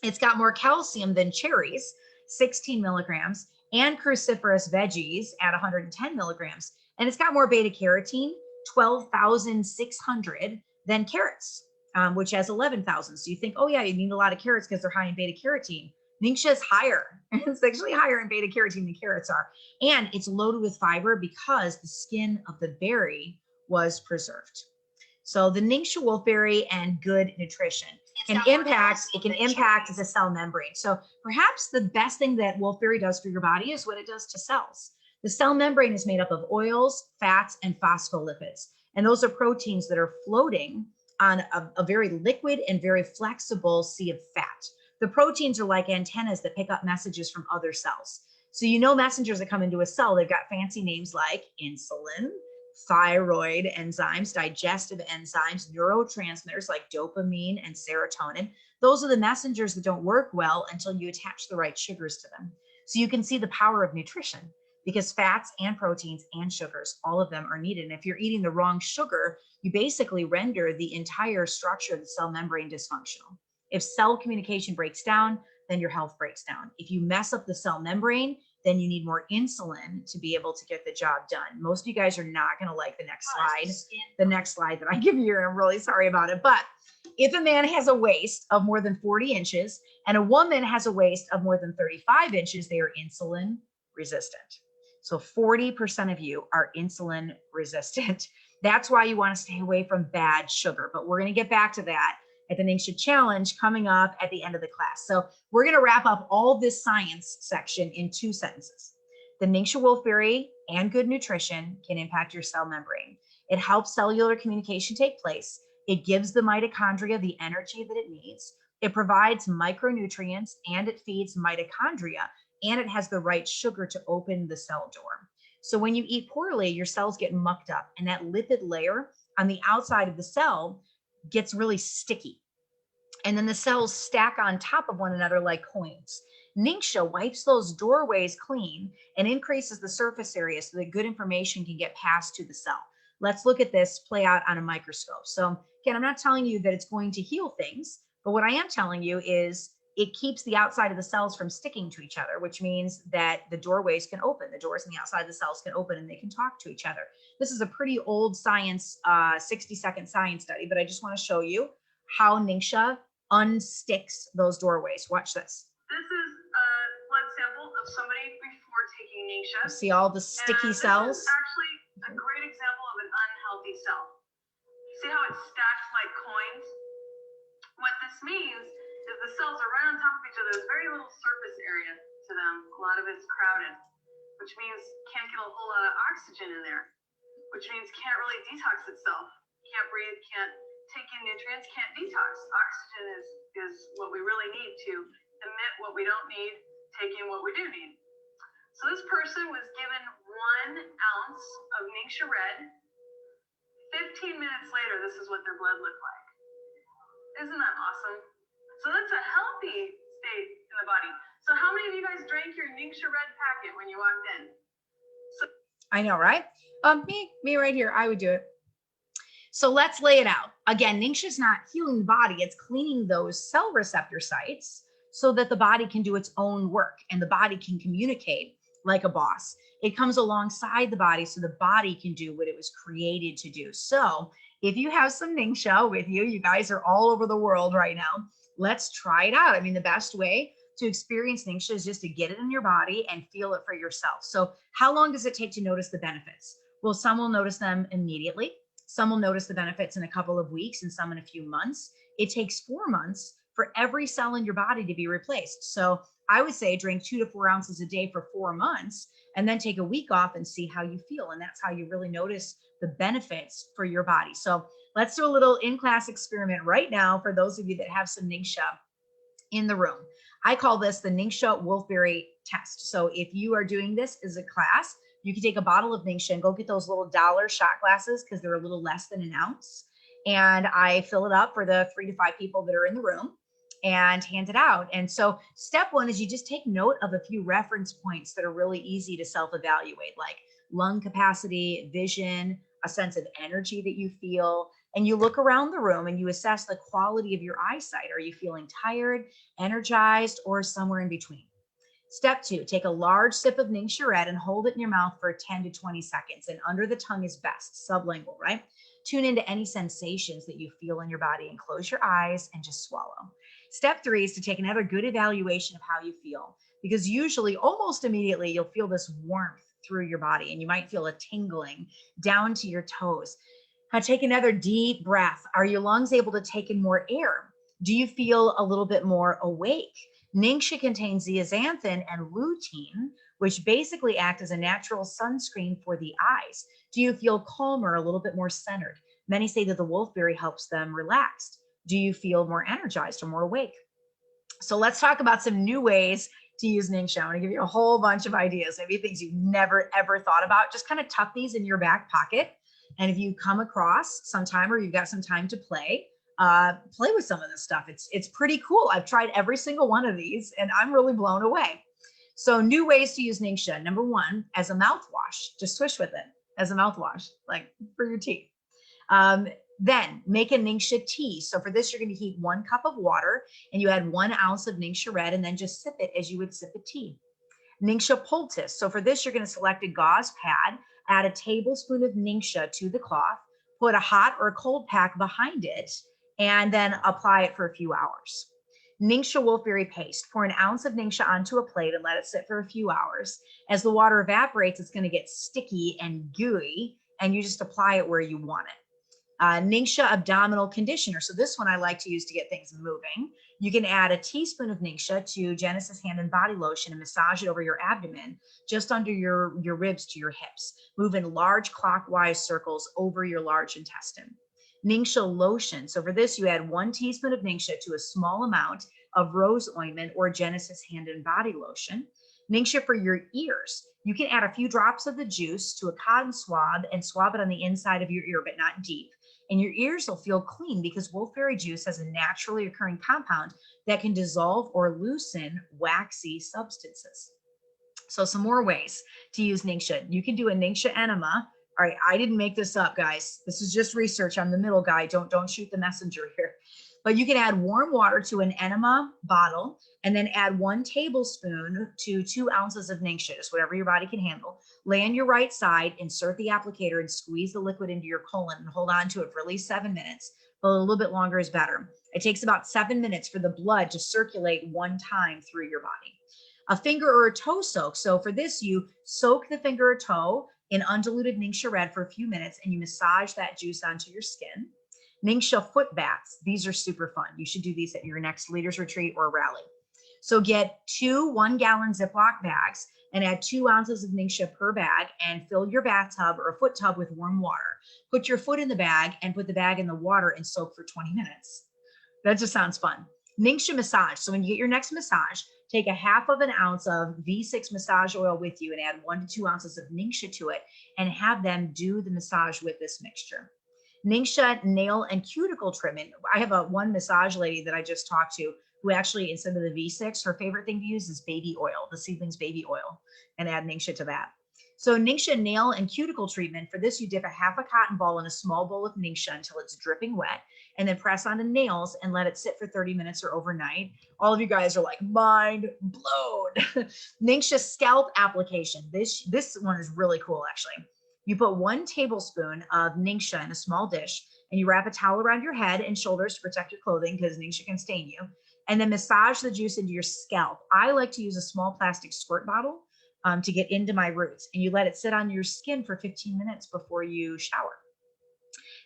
It's got more calcium than cherries, 16 milligrams, and cruciferous veggies at 110 milligrams. And it's got more beta carotene, 12,600, than carrots, which has 11,000. So you think, oh yeah, you need a lot of carrots because they're high in beta carotene. NingXia is higher. It's actually higher in beta carotene than carrots are. And it's loaded with fiber because the skin of the berry was preserved. So the NingXia wolfberry and good nutrition can impact the cell membrane. So perhaps the best thing that wolfberry does for your body is what it does to cells. The cell membrane is made up of oils, fats, and phospholipids. And those are proteins that are floating on a very liquid and very flexible sea of fat. The proteins are like antennas that pick up messages from other cells. So you know messengers that come into a cell, they've got fancy names like insulin, thyroid enzymes, digestive enzymes, neurotransmitters like dopamine and serotonin. Those are the messengers that don't work well until you attach the right sugars to them. So you can see the power of nutrition, because fats and proteins and sugars, all of them are needed. And if you're eating the wrong sugar, you basically render the entire structure of the cell membrane dysfunctional. If cell communication breaks down, then your health breaks down. If you mess up the cell membrane, then you need more insulin to be able to get the job done. Most of you guys are not going to like the next slide that I give you, and I'm really sorry about it. But if a man has a waist of more than 40 inches and a woman has a waist of more than 35 inches, they are insulin resistant. So 40% of you are insulin resistant. That's why you want to stay away from bad sugar. But we're going to get back to that at the NingXia Challenge coming up at the end of the class. So we're going to wrap up all this science section in 2 sentences. The NingXia wolfberry and good nutrition can impact your cell membrane. It helps cellular communication take place. It gives the mitochondria the energy that it needs. It provides micronutrients, and it feeds mitochondria, and it has the right sugar to open the cell door. So when you eat poorly, your cells get mucked up, and that lipid layer on the outside of the cell gets really sticky. And then the cells stack on top of one another like coins. NingXia wipes those doorways clean and increases the surface area so that good information can get passed to the cell. Let's look at this play out on a microscope. So again, I'm not telling you that it's going to heal things, but what I am telling you is it keeps the outside of the cells from sticking to each other, which means that the doorways can open. The doors on the outside of the cells can open and they can talk to each other. This is a pretty old science, 60-second science study, but I just want to show you how NingXia unsticks those doorways. Watch this. This is a blood sample of somebody before taking NingXia. You see all the sticky cells? This is actually a great example of an unhealthy cell. See how it's stacked like coins? What this means is the cells are right on top of each other. There's very little surface area to them. A lot of it's crowded, which means can't get a whole lot of oxygen in there, which means can't really detox itself. Can't breathe, can't take in nutrients, can't detox. Oxygen is what we really need to emit what we don't need, take in what we do need. So this person was given 1 ounce of NingXia Red. 15 minutes later, this is what their blood looked like. Isn't that awesome? So that's a healthy state in the body. So how many of you guys drank your NingXia Red packet when you walked in? I know, right? Me right here. I would do it. So let's lay it out. Again, NingXia is not healing the body. It's cleaning those cell receptor sites so that the body can do its own work and the body can communicate like a boss. It comes alongside the body so the body can do what it was created to do. So if you have some NingXia with you, you guys are all over the world right now. Let's try it out. I mean, the best way to experience NingXia is just to get it in your body and feel it for yourself. So how long does it take to notice the benefits? Well, some will notice them immediately. Some will notice the benefits in a couple of weeks and some in a few months. It takes 4 months for every cell in your body to be replaced. So I would say drink 2 to 4 ounces a day for 4 months and then take a week off and see how you feel. And that's how you really notice the benefits for your body. So let's do a little in-class experiment right now for those of you that have some NingXia in the room. I call this the NingXia Wolfberry test. So if you are doing this as a class, you can take a bottle of NingXia and go get those little $1 shot glasses because they're a little less than an ounce. And I fill it up for the 3 to 5 people that are in the room. and hand it out. And so step one is you just take note of a few reference points that are really easy to self-evaluate, like lung capacity, vision, a sense of energy that you feel. And you look around the room and you assess the quality of your eyesight. Are you feeling tired, energized, or somewhere in between? Step two, take a large sip of NingXia Red and hold it in your mouth for 10 to 20 seconds. And under the tongue is best, sublingual, right? Tune into any sensations that you feel in your body and close your eyes and just swallow. Step three is to take another good evaluation of how you feel, because usually almost immediately you'll feel this warmth through your body and you might feel a tingling down to your toes. Now take another deep breath. Are your lungs able to take in more air? Do you feel a little bit more awake? NingXia contains zeaxanthin and lutein, which basically act as a natural sunscreen for the eyes. Do you feel calmer, a little bit more centered? Many say that the wolfberry helps them relaxed. Do you feel more energized or more awake? So let's talk about some new ways to use NingXia. I'm going to give you a whole bunch of ideas, maybe things you've never ever thought about. Just kind of tuck these in your back pocket. And if you come across some time or you've got some time to play with some of this stuff, it's pretty cool. I've tried every single one of these and I'm really blown away. So new ways to use NingXia. Number one, as a mouthwash, just swish with it as a mouthwash, like for your teeth. Then make a NingXia tea. So for this, you're going to heat 1 cup of water and you add 1 ounce of NingXia Red and then just sip it as you would sip a tea. NingXia poultice. So for this, you're going to select a gauze pad, add a tablespoon of NingXia to the cloth, put a hot or a cold pack behind it, and then apply it for a few hours. NingXia wolfberry paste. Pour an ounce of NingXia onto a plate and let it sit for a few hours. As the water evaporates, it's going to get sticky and gooey, and you just apply it where you want it. NingXia abdominal conditioner. So this one I like to use to get things moving. You can add a teaspoon of NingXia to Genesis hand and body lotion and massage it over your abdomen, just under your ribs to your hips. Move in large clockwise circles over your large intestine. NingXia lotion. So for this, you add 1 teaspoon of NingXia to a small amount of rose ointment or Genesis hand and body lotion. NingXia for your ears. You can add a few drops of the juice to a cotton swab and swab it on the inside of your ear, but not deep. And your ears will feel clean because wolfberry juice has a naturally occurring compound that can dissolve or loosen waxy substances. So some more ways to use NingXia. You can do a NingXia enema. All right, I didn't make this up, guys. This is just research. I'm the middle guy. Don't shoot the messenger here. But you can add warm water to an enema bottle and then add 1 tablespoon to 2 ounces of NingXia, just whatever your body can handle. Lay on your right side, insert the applicator and squeeze the liquid into your colon and hold on to it for at least 7 minutes, but a little bit longer is better. It takes about 7 minutes for the blood to circulate 1 time through your body. A finger or a toe soak. So for this, you soak the finger or toe in undiluted NingXia Red for a few minutes and you massage that juice onto your skin. NingXia foot baths. These are super fun. You should do these at your next leaders retreat or rally. So get 2 1-gallon Ziploc bags and add 2 ounces of NingXia per bag and fill your bathtub or a foot tub with warm water. Put your foot in the bag and put the bag in the water and soak for 20 minutes. That just sounds fun. NingXia massage. So when you get your next massage, take a 1/2 ounce of V6 massage oil with you and add 1 to 2 ounces of NingXia to it and have them do the massage with this mixture. NingXia nail and cuticle treatment. I have one massage lady that I just talked to who actually, instead of the V6, her favorite thing to use is baby oil, the seedlings baby oil, and add NingXia to that. So NingXia nail and cuticle treatment. For this, you dip a 1/2 cotton ball in a small bowl of NingXia until it's dripping wet, and then press on the nails and let it sit for 30 minutes or overnight. All of you guys are like, mind blown. NingXia scalp application. This one is really cool, actually. You put 1 tablespoon of NingXia in a small dish and you wrap a towel around your head and shoulders to protect your clothing because NingXia can stain you. And then massage the juice into your scalp. I like to use a small plastic squirt bottle to get into my roots. And you let it sit on your skin for 15 minutes before you shower.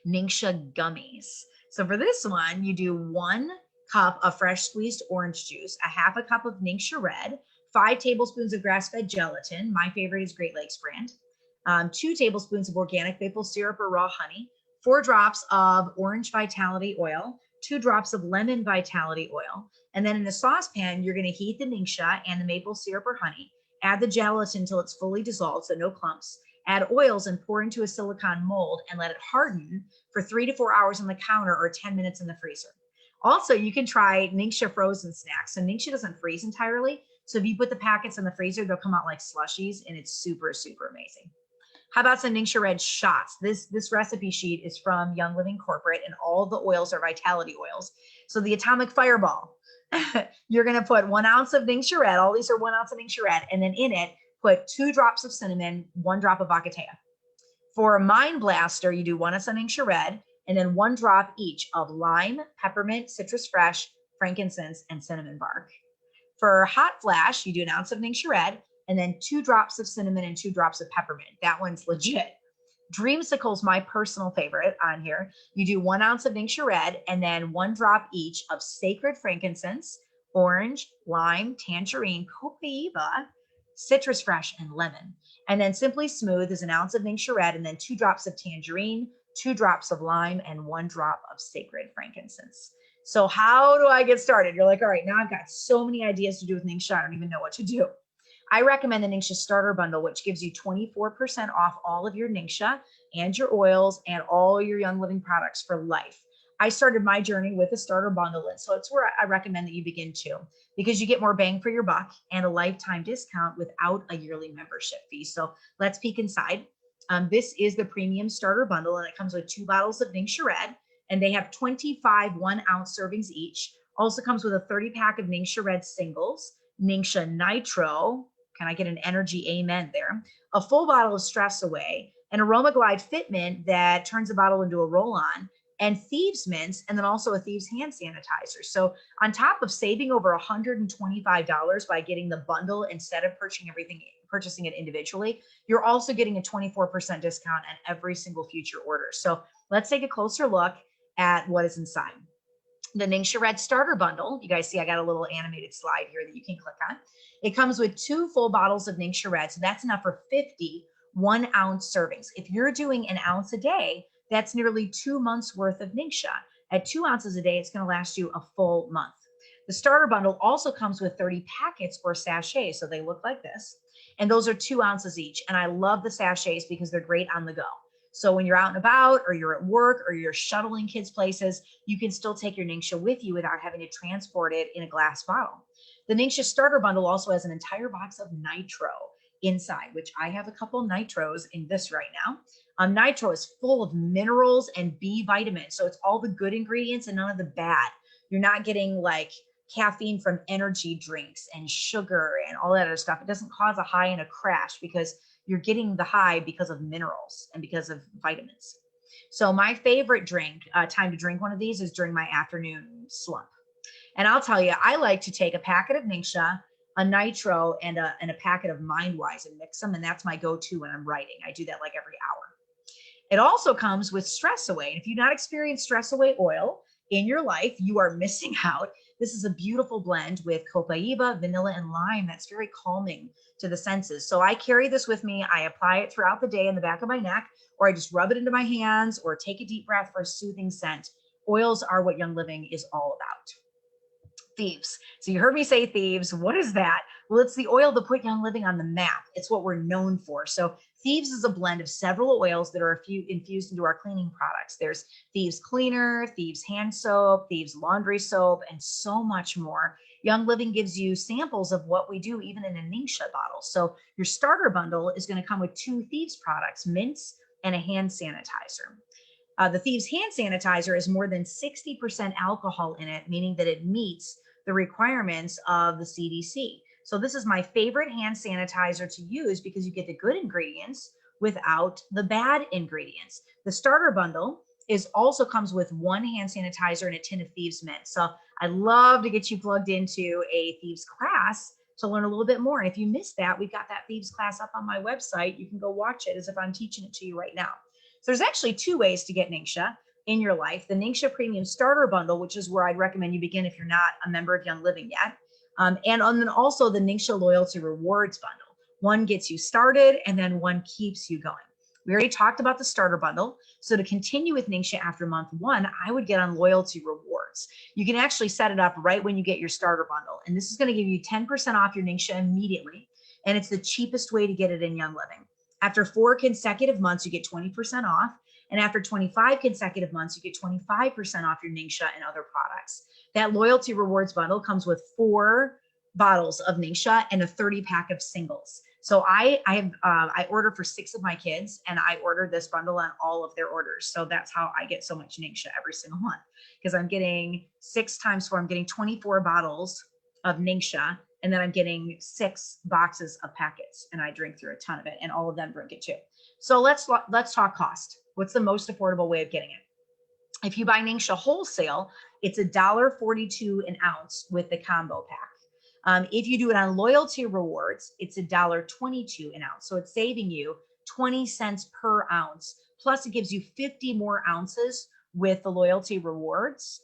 NingXia gummies. So for this one, you do 1 cup of fresh squeezed orange juice, a 1/2 cup of NingXia Red, 5 tablespoons of grass-fed gelatin. My favorite is Great Lakes brand. 2 tablespoons of organic maple syrup or raw honey, 4 drops of orange vitality oil, 2 drops of lemon vitality oil. And then in a saucepan, you're going to heat the NingXia and the maple syrup or honey, add the gelatin until it's fully dissolved, so no clumps, add oils and pour into a silicone mold and let it harden for 3 to 4 hours on the counter or 10 minutes in the freezer. Also, you can try NingXia frozen snacks. So NingXia doesn't freeze entirely. So if you put the packets in the freezer, they'll come out like slushies, and it's super, super amazing. How about some NingXia Red shots? This recipe sheet is from Young Living Corporate, and all the oils are vitality oils. So the Atomic Fireball, you're going to put 1 ounce of NingXia Red. All these are 1 ounce of NingXia Red. And then in it, put 2 drops of cinnamon, 1 drop of Acatea. For a Mind Blaster, you do 1 ounce of NingXia Red, and then 1 drop each of lime, peppermint, citrus fresh, frankincense, and cinnamon bark. For Hot Flash, you do 1 ounce of NingXia Red, and then 2 drops of cinnamon and 2 drops of peppermint. That one's legit. Dreamsicle's my personal favorite on here. You do 1 ounce of NingXia Red, and then 1 drop each of sacred frankincense, orange, lime, tangerine, copaiba, citrus fresh, and lemon. And then Simply Smooth is 1 ounce of NingXia Red, and then 2 drops of tangerine, 2 drops of lime, and 1 drop of sacred frankincense. So how do I get started? You're like, all right, now I've got so many ideas to do with NingXia, I don't even know what to do. I recommend the NingXia Starter Bundle, which gives you 24% off all of your NingXia and your oils and all your Young Living products for life. I started my journey with a starter bundle, and so it's where I recommend that you begin too, because you get more bang for your buck and a lifetime discount without a yearly membership fee. So let's peek inside. This is the premium starter bundle, and it comes with 2 bottles of NingXia Red, and they have 25 1 ounce servings each. Also comes with a 30 pack of NingXia Red singles, NingXia Nitro. Can I get an energy amen there? A full bottle of Stress Away, an Aroma Glide Fit Mint that turns the bottle into a roll-on, and Thieves Mints, and then also a Thieves hand sanitizer. So on top of saving over $125 by getting the bundle instead of purchasing it individually, you're also getting a 24% discount on every single future order. So let's take a closer look at what is inside. The NingXia Red Starter Bundle, you guys see I got a little animated slide here that you can click on. It comes with 2 full bottles of NingXia Red, so that's enough for 50 1 ounce servings. If you're doing 1 ounce a day, that's nearly 2 months worth of NingXia. At 2 ounces a day, it's going to last you a full month. The starter bundle also comes with 30 packets or sachets, so they look like this, and those are 2 ounces each. And I love the sachets because they're great on the go. So when you're out and about, or you're at work, or you're shuttling kids places, you can still take your NingXia with you without having to transport it in a glass bottle. The NingXia Starter Bundle also has an entire box of Nitro inside, which I have a couple Nitros in this right now. Nitro is full of minerals and B vitamins. So it's all the good ingredients and none of the bad. You're not getting like caffeine from energy drinks and sugar and all that other stuff. It doesn't cause a high and a crash because you're getting the high because of minerals and because of vitamins. So my favorite time to drink one of these is during my afternoon slump. And I'll tell you, I like to take a packet of NingXia, a Nitro, and a packet of MindWise and mix them. And that's my go-to when I'm writing. I do that like every hour. It also comes with Stress Away. And if you've not experienced Stress Away oil in your life, you are missing out. This is a beautiful blend with copaiba, vanilla, and lime that's very calming to the senses. So I carry this with me. I apply it throughout the day in the back of my neck, or I just rub it into my hands or take a deep breath for a soothing scent. Oils are what Young Living is all about. Thieves. So you heard me say Thieves. What is that? Well, it's the oil that put Young Living on the map. It's what we're known for. So Thieves is a blend of several oils that are infused into our cleaning products. There's Thieves Cleaner, Thieves Hand Soap, Thieves Laundry Soap, and so much more. Young Living gives you samples of what we do even in a NingXia bottle. So your starter bundle is going to come with 2 Thieves products, mints and a hand sanitizer. The Thieves hand sanitizer is more than 60% alcohol in it, meaning that it meets the requirements of the CDC. So this is my favorite hand sanitizer to use because you get the good ingredients without the bad ingredients. The starter bundle also comes with 1 hand sanitizer and a tin of Thieves mint. So I'd love to get you plugged into a Thieves class to learn a little bit more. And if you missed that, we've got that Thieves class up on my website. You can go watch it as if I'm teaching it to you right now. So there's actually 2 ways to get NingXia in your life. The NingXia Premium Starter Bundle, which is where I'd recommend you begin if you're not a member of Young Living yet. And then also the NingXia Loyalty Rewards Bundle. One gets you started and then one keeps you going. We already talked about the starter bundle. So to continue with NingXia after month 1, I would get on loyalty rewards. You can actually set it up right when you get your starter bundle. And this is going to give you 10% off your NingXia immediately. And it's the cheapest way to get it in Young Living. After 4 consecutive months, you get 20% off. And after 25 consecutive months, you get 25% off your NingXia and other products. That loyalty rewards bundle comes with 4 bottles of NingXia and a 30-pack of singles. So I order for 6 of my kids, and I order this bundle on all of their orders. So that's how I get so much NingXia every single month, because I'm getting 6 times 4. I'm getting 24 bottles of NingXia, and then I'm getting 6 boxes of packets, and I drink through a ton of it, and all of them drink it too. So let's talk cost. What's the most affordable way of getting it? If you buy NingXia wholesale, it's $1.42 an ounce with the combo pack. If you do it on loyalty rewards, it's $1.22 an ounce. So it's saving you 20 cents per ounce. Plus it gives you 50 more ounces with the loyalty rewards,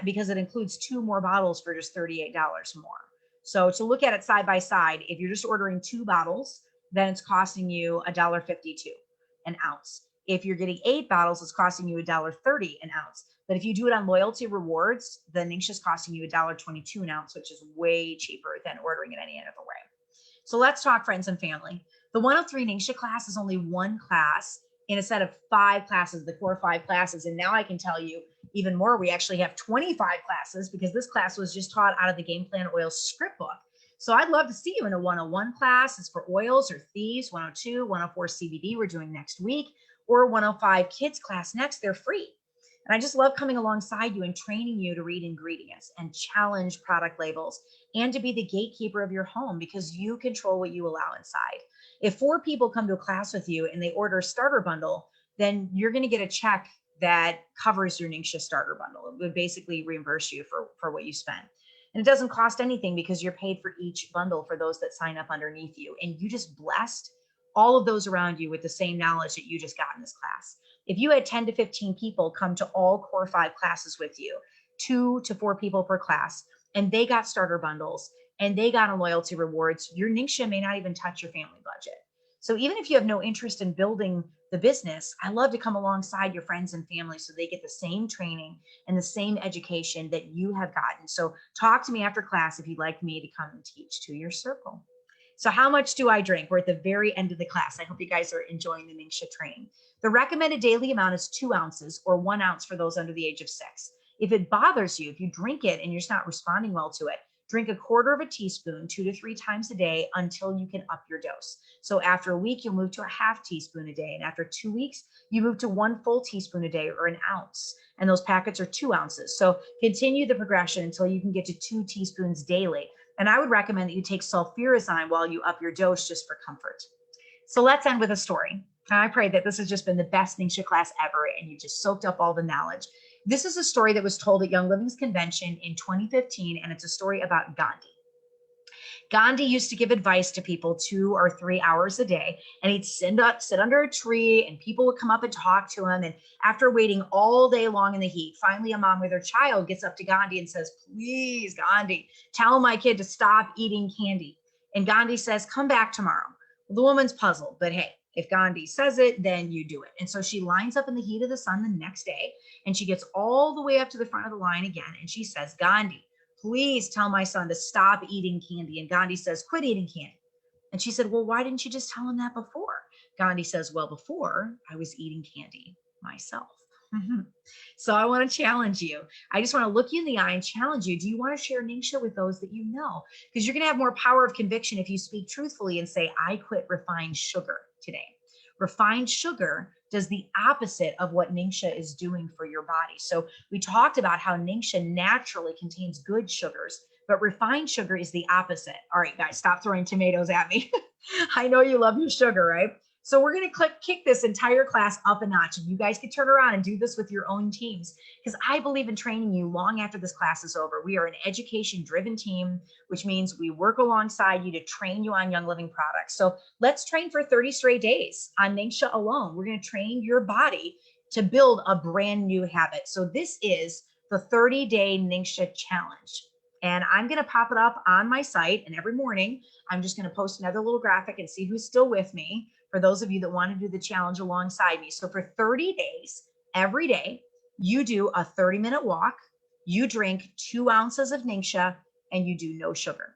because it includes 2 more bottles for just $38 more. So to look at it side by side, if you're just ordering 2 bottles, then it's costing you $1.52 an ounce. If you're getting 8 bottles, it's costing you $1.30 an ounce. But if you do it on loyalty rewards, the NingXia is costing you $1.22 an ounce, which is way cheaper than ordering it any other way. So let's talk friends and family. The 103 NingXia class is only 1 class in a set of 5 classes, the core 5 classes. And now I can tell you even more. We actually have 25 classes, because this class was just taught out of the Game Plan Oil script book. So I'd love to see you in a 101 class. It's for oils or thieves. 102, 104 CBD we're doing next week, or 105 kids class next. They're free. And I just love coming alongside you and training you to read ingredients and challenge product labels, and to be the gatekeeper of your home, because you control what you allow inside. If 4 people come to a class with you and they order a starter bundle, then you're going to get a check that covers your NingXia starter bundle. It would basically reimburse you for what you spent. And it doesn't cost anything, because you're paid for each bundle for those that sign up underneath you. And you just blessed all of those around you with the same knowledge that you just got in this class. If you had 10 to 15 people come to all core 5 classes with you, 2 to 4 people per class, and they got starter bundles and they got a loyalty rewards, your NingXia may not even touch your family budget. So even if you have no interest in building the business, I love to come alongside your friends and family so they get the same training and the same education that you have gotten. So talk to me after class if you'd like me to come and teach to your circle. So how much do I drink? We're at the very end of the class. I hope you guys are enjoying the NingXia training. The recommended daily amount is 2 ounces, or 1 ounce for those under the age of 6. If it bothers you, if you drink it and you're just not responding well to it, drink 1/4 teaspoon 2 to 3 times a day until you can up your dose. So after a week, you'll move to 1/2 teaspoon a day. And after 2 weeks, you move to 1 full teaspoon a day, or 1 ounce. And those packets are 2 ounces. So continue the progression until you can get to 2 teaspoons daily. And I would recommend that you take sulfurizyme while you up your dose, just for comfort. So let's end with a story. I pray that this has just been the best NingXia class ever, and you just soaked up all the knowledge. This is a story that was told at Young Living's convention in 2015, and it's a story about Gandhi. Gandhi used to give advice to people 2 or 3 hours a day, and he'd sit under a tree, and people would come up and talk to him. And after waiting all day long in the heat, finally a mom with her child gets up to Gandhi and says, "Please, Gandhi, tell my kid to stop eating candy." And Gandhi says, "Come back tomorrow." Well, the woman's puzzled, but hey, if Gandhi says it, then you do it. And so she lines up in the heat of the sun the next day, and she gets all the way up to the front of the line again, and she says, "Gandhi, please tell my son to stop eating candy." And Gandhi says, "Quit eating candy." And she said, "Well, why didn't you just tell him that before?" Gandhi says, "Well, before I was eating candy myself." So I want to challenge you. I just want to look you in the eye and challenge you. Do you want to share NingXia with those that you know? Because you're going to have more power of conviction if you speak truthfully and say, "I quit refined sugar today." Refined sugar does the opposite of what NingXia is doing for your body. So we talked about how NingXia naturally contains good sugars, but refined sugar is the opposite. All right, guys, stop throwing tomatoes at me. I know you love your sugar, right? So we're going to kick this entire class up a notch, and you guys can turn around and do this with your own teams, because I believe in training you long after this class is over. We are an education-driven team, which means we work alongside you to train you on Young Living products. So let's train for 30 straight days on NingXia alone. We're going to train your body to build a brand new habit. So this is the 30-day NingXia challenge. And I'm going to pop it up on my site, and every morning I'm just going to post another little graphic and see who's still with me, for those of you that want to do the challenge alongside me. So for 30 days, every day, you do a 30-minute walk, you drink 2 ounces of NingXia, and you do no sugar.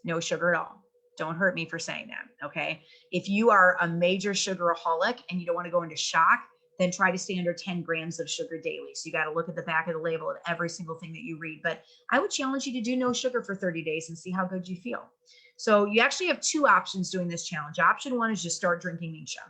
No sugar at all. Don't hurt me for saying that, okay? If you are a major sugaraholic and you don't want to go into shock, then try to stay under 10 grams of sugar daily. So you got to look at the back of the label of every single thing that you read. But I would challenge you to do no sugar for 30 days and see how good you feel. So you actually have two options doing this challenge. Option one is just start drinking NingXia.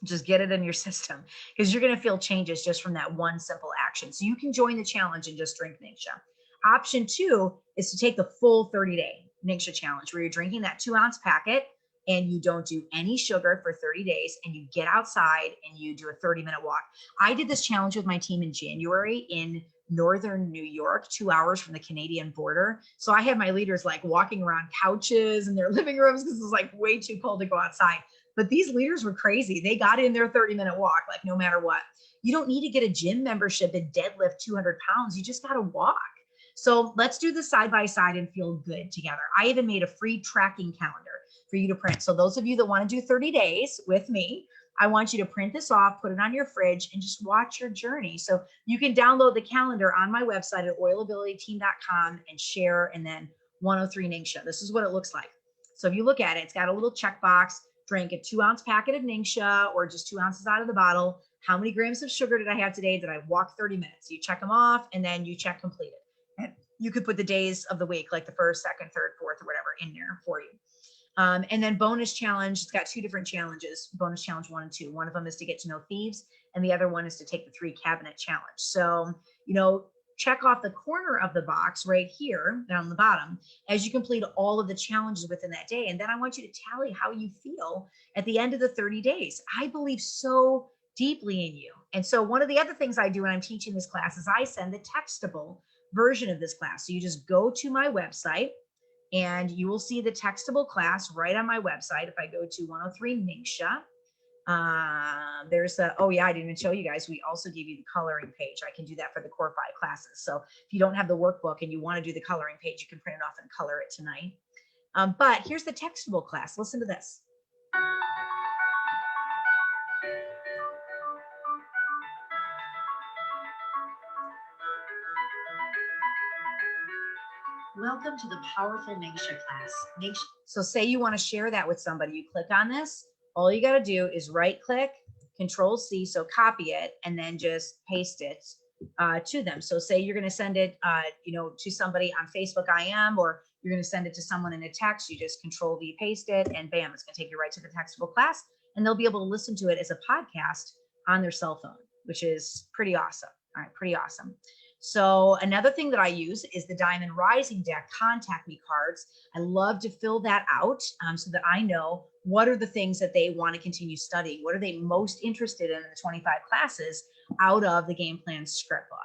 Just get it in your system because you're going to feel changes just from that one simple action. So you can join the challenge and just drink NingXia. Option two is to take the full 30-day NingXia challenge where you're drinking that 2-ounce packet and you don't do any sugar for 30 days and you get outside and you do a 30-minute walk. I did this challenge with my team in January in northern New York, 2 hours from the Canadian border. So I had my leaders like walking around couches in their living rooms because it was like way too cold to go outside. But these leaders were crazy. They got in their 30-minute walk, like no matter what. You don't need to get a gym membership and deadlift 200 pounds. You just got to walk. So let's do this side by side and feel good together. I even made a free tracking calendar for you to print. So those of you that want to do 30 days with me, I want you to print this off, put it on your fridge, and just watch your journey. So you can download the calendar on my website at oilabilityteam.com and share, and then 103 NingXia. This is what it looks like. So if you look at it, it's got a little checkbox. Drink a 2-ounce packet of NingXia or just 2 ounces out of the bottle. How many grams of sugar did I have today? Did I walk 30 minutes? You check them off and then you check completed. And you could put the days of the week, like the first, second, third, fourth, or whatever in there for you. And then bonus challenge, it's got 2 different challenges, bonus challenge 1 and 2. One of them is to get to know thieves and the other one is to take the 3 cabinet challenge. So, check off the corner of the box right here down the bottom as you complete all of the challenges within that day. And then I want you to tally how you feel at the end of the 30 days. I believe so deeply in you. And so one of the other things I do when I'm teaching this class is I send the textable version of this class. So you just go to my website and you will see the textable class right on my website. If I go to 103 NingXia, oh yeah, I didn't even show you guys. We also give you the coloring page. I can do that for the core 5 classes. So if you don't have the workbook and you want to do the coloring page, you can print it off and color it tonight. But here's the textable class. Listen to this. Welcome to the powerful NingXia class. So say you want to share that with somebody. You click on this. All you got to do is right click, Control-C, so copy it, and then just paste it to them. So say you're going to send it, to somebody on Facebook IM, or you're going to send it to someone in a text. You just Control-V, paste it, and bam, it's going to take you right to the textable class, and they'll be able to listen to it as a podcast on their cell phone, which is pretty awesome. All right, pretty awesome. So another thing that I use is the Diamond Rising Deck Contact Me cards. I love to fill that out so that I know what are the things that they want to continue studying. What are they most interested in the 25 classes out of the game plan script book?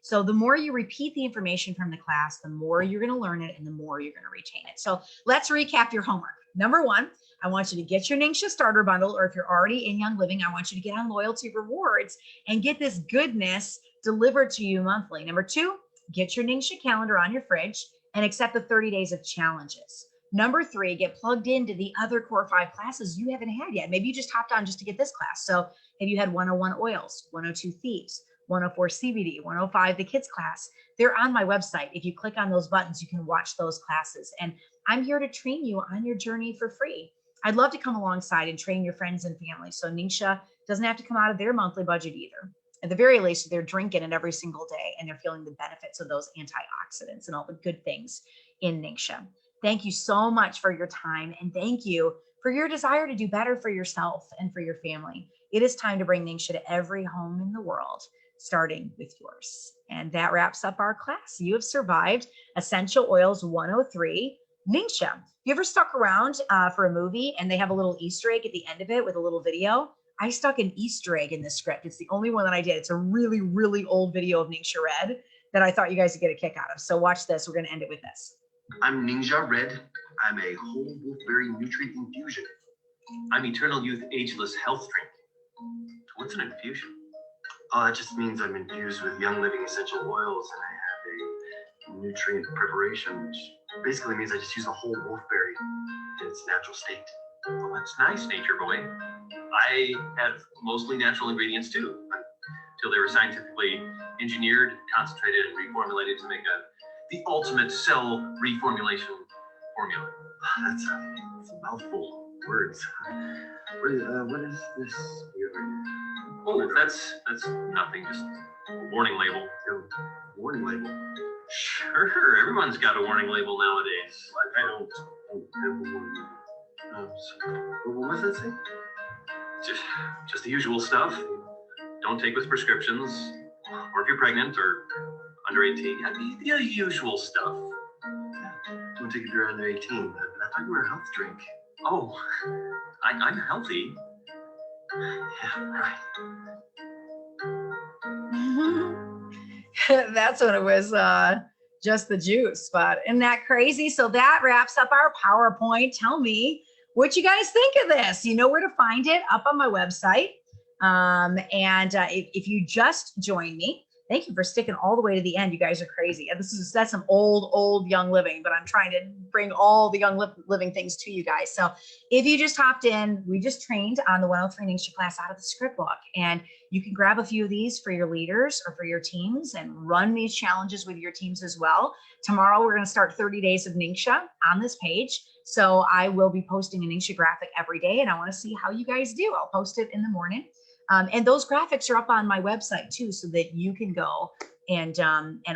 So the more you repeat the information from the class, the more you're going to learn it and the more you're going to retain it. So let's recap your homework. Number 1, I want you to get your NingXia starter bundle, or if you're already in Young Living, I want you to get on loyalty rewards and get this goodness delivered to you monthly. Number 2, get your NingXia calendar on your fridge and accept the 30 days of challenges. Number 3, get plugged into the other core 5 classes you haven't had yet. Maybe you just hopped on just to get this class. So have you had 101 oils, 102 thieves, 104 CBD, 105 the kids class? They're on my website. If you click on those buttons, you can watch those classes. And I'm here to train you on your journey for free. I'd love to come alongside and train your friends and family. So NingXia doesn't have to come out of their monthly budget either. At the very least, they're drinking it every single day and they're feeling the benefits of those antioxidants and all the good things in NingXia. Thank you so much for your time, and thank you for your desire to do better for yourself and for your family. It is time to bring NingXia to every home in the world, starting with yours. And that wraps up our class. You have survived Essential Oils 103 NingXia. You ever stuck around for a movie and they have a little Easter egg at the end of it with a little video? I stuck an Easter egg in this script. It's the only one that I did. It's a really, really old video of NingXia Red that I thought you guys would get a kick out of. So watch this. We're going to end it with this. I'm NingXia Red. I'm a whole wolfberry nutrient infusion. I'm Eternal Youth Ageless Health Drink. What's an infusion? Oh, that just means I'm infused with Young Living essential oils, and I have a nutrient preparation, which basically means I just use a whole wolfberry in its natural state. Well, that's nice, Nature Boy. I have mostly natural ingredients too, until they were scientifically engineered, concentrated, and reformulated to make the ultimate cell reformulation formula. That's a mouthful of words. What is this? Oh, that's nothing. Just a warning label. Warning label. Sure, everyone's got a warning label nowadays. I don't have a warning label. So, what was that say? Just the usual stuff. Don't take with prescriptions, or if you're pregnant or under 18. Yeah, the usual stuff. Don't take if you're under 18. I thought you were a health drink. Oh, I'm healthy. Yeah, right. That's when it was just the juice, but isn't that crazy? So that wraps up our PowerPoint. Tell me what you guys think of this. You know where to find it, up on my website. If you just joined me, thank you for sticking all the way to the end. You guys are crazy. That's some old Young Living, but I'm trying to bring all the Young Living things to you guys. So if you just hopped in, we just trained on the 103 NingXia class out of the Scriptbook, and you can grab a few of these for your leaders or for your teams and run these challenges with your teams as well. Tomorrow, we're going to start 30 days of NingXia on this page. So I will be posting a NingXia graphic every day, and I want to see how you guys do. I'll post it in the morning. And those graphics are up on my website too, so that you can go and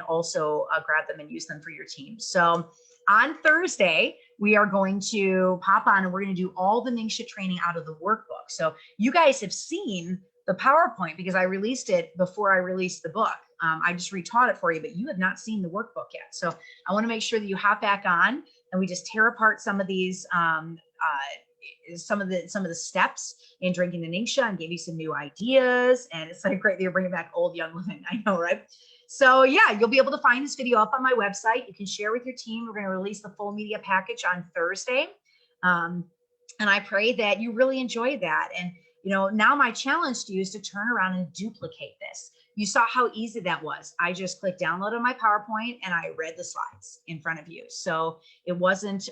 also grab them and use them for your team. So on Thursday, we are going to pop on and we're going to do all the NingXia training out of the workbook. So you guys have seen the PowerPoint because I released it before I released the book. I just retaught it for you, but you have not seen the workbook yet. So I want to make sure that you hop back on and we just tear apart some of these some of the steps in drinking the NingXia and gave you some new ideas. And it's like great that you're bringing back old Young Living. I know, right? So yeah, you'll be able to find this video up on my website. You can share with your team. We're going to release the full media package on Thursday. And I pray that you really enjoy that. And now my challenge to you is to turn around and duplicate this. You saw how easy that was. I just clicked download on my PowerPoint and I read the slides in front of you. So it wasn't,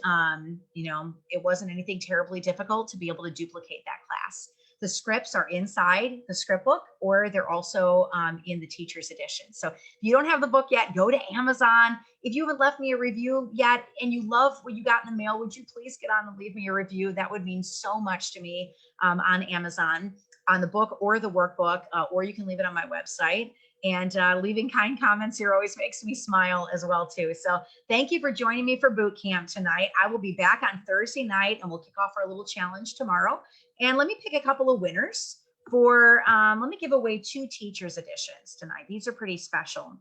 it wasn't anything terribly difficult to be able to duplicate that class. The scripts are inside the Scriptbook, or they're also in the teacher's edition. So if you don't have the book yet, go to Amazon. If you haven't left me a review yet and you love what you got in the mail, would you please get on and leave me a review? That would mean so much to me on Amazon, on the book or the workbook, or you can leave it on my website. And leaving kind comments here always makes me smile as well too. So thank you for joining me for boot camp tonight. I will be back on Thursday night and we'll kick off our little challenge tomorrow. And let me pick a couple of winners for, let me give away 2 teachers editions tonight. These are pretty special.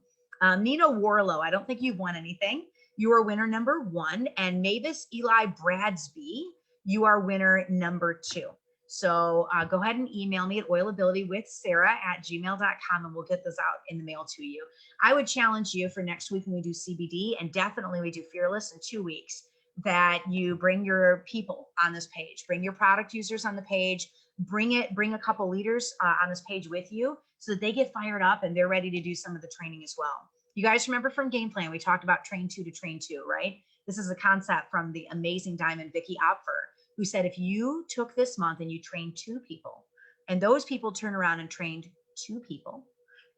Nina Warlow, I don't think you've won anything. You are winner number 1. And Mavis Eli Bradsby, you are winner number 2. So go ahead and email me at oilabilitywithsarah@gmail.com and we'll get this out in the mail to you. I would challenge you for next week when we do CBD, and definitely we do Fearless in 2 weeks, that you bring your people on this page, bring your product users on the page, bring a couple leaders on this page with you so that they get fired up and they're ready to do some of the training as well. You guys remember from Game Plan, we talked about train 2 to train 2, right? This is a concept from the amazing Diamond Vicky Opfer, who said, if you took this month and you trained 2 people, and those people turn around and trained 2 people,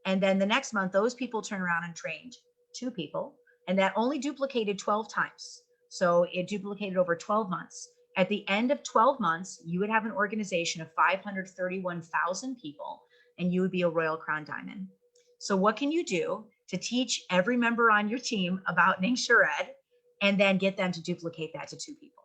and then the next month, those people turn around and trained 2 people, and that only duplicated 12 times. So it duplicated over 12 months. At the end of 12 months, you would have an organization of 531,000 people, and you would be a Royal Crown Diamond. So what can you do to teach every member on your team about NingXia Red, and then get them to duplicate that to 2 people,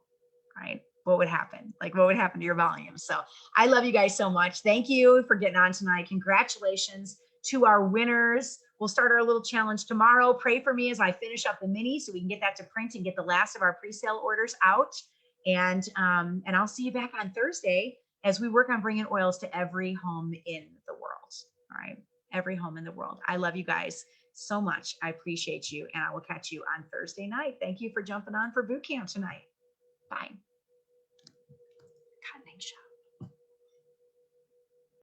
right? What would happen? Like, what would happen to your volume? So I love you guys so much. Thank you for getting on tonight. Congratulations to our winners. We'll start our little challenge tomorrow. Pray for me as I finish up the mini so we can get that to print and get the last of our pre-sale orders out. And I'll see you back on Thursday as we work on bringing oils to every home in the world. All right, every home in the world. I love you guys so much. I appreciate you, and I will catch you on Thursday night. Thank you for jumping on for boot camp tonight. Bye.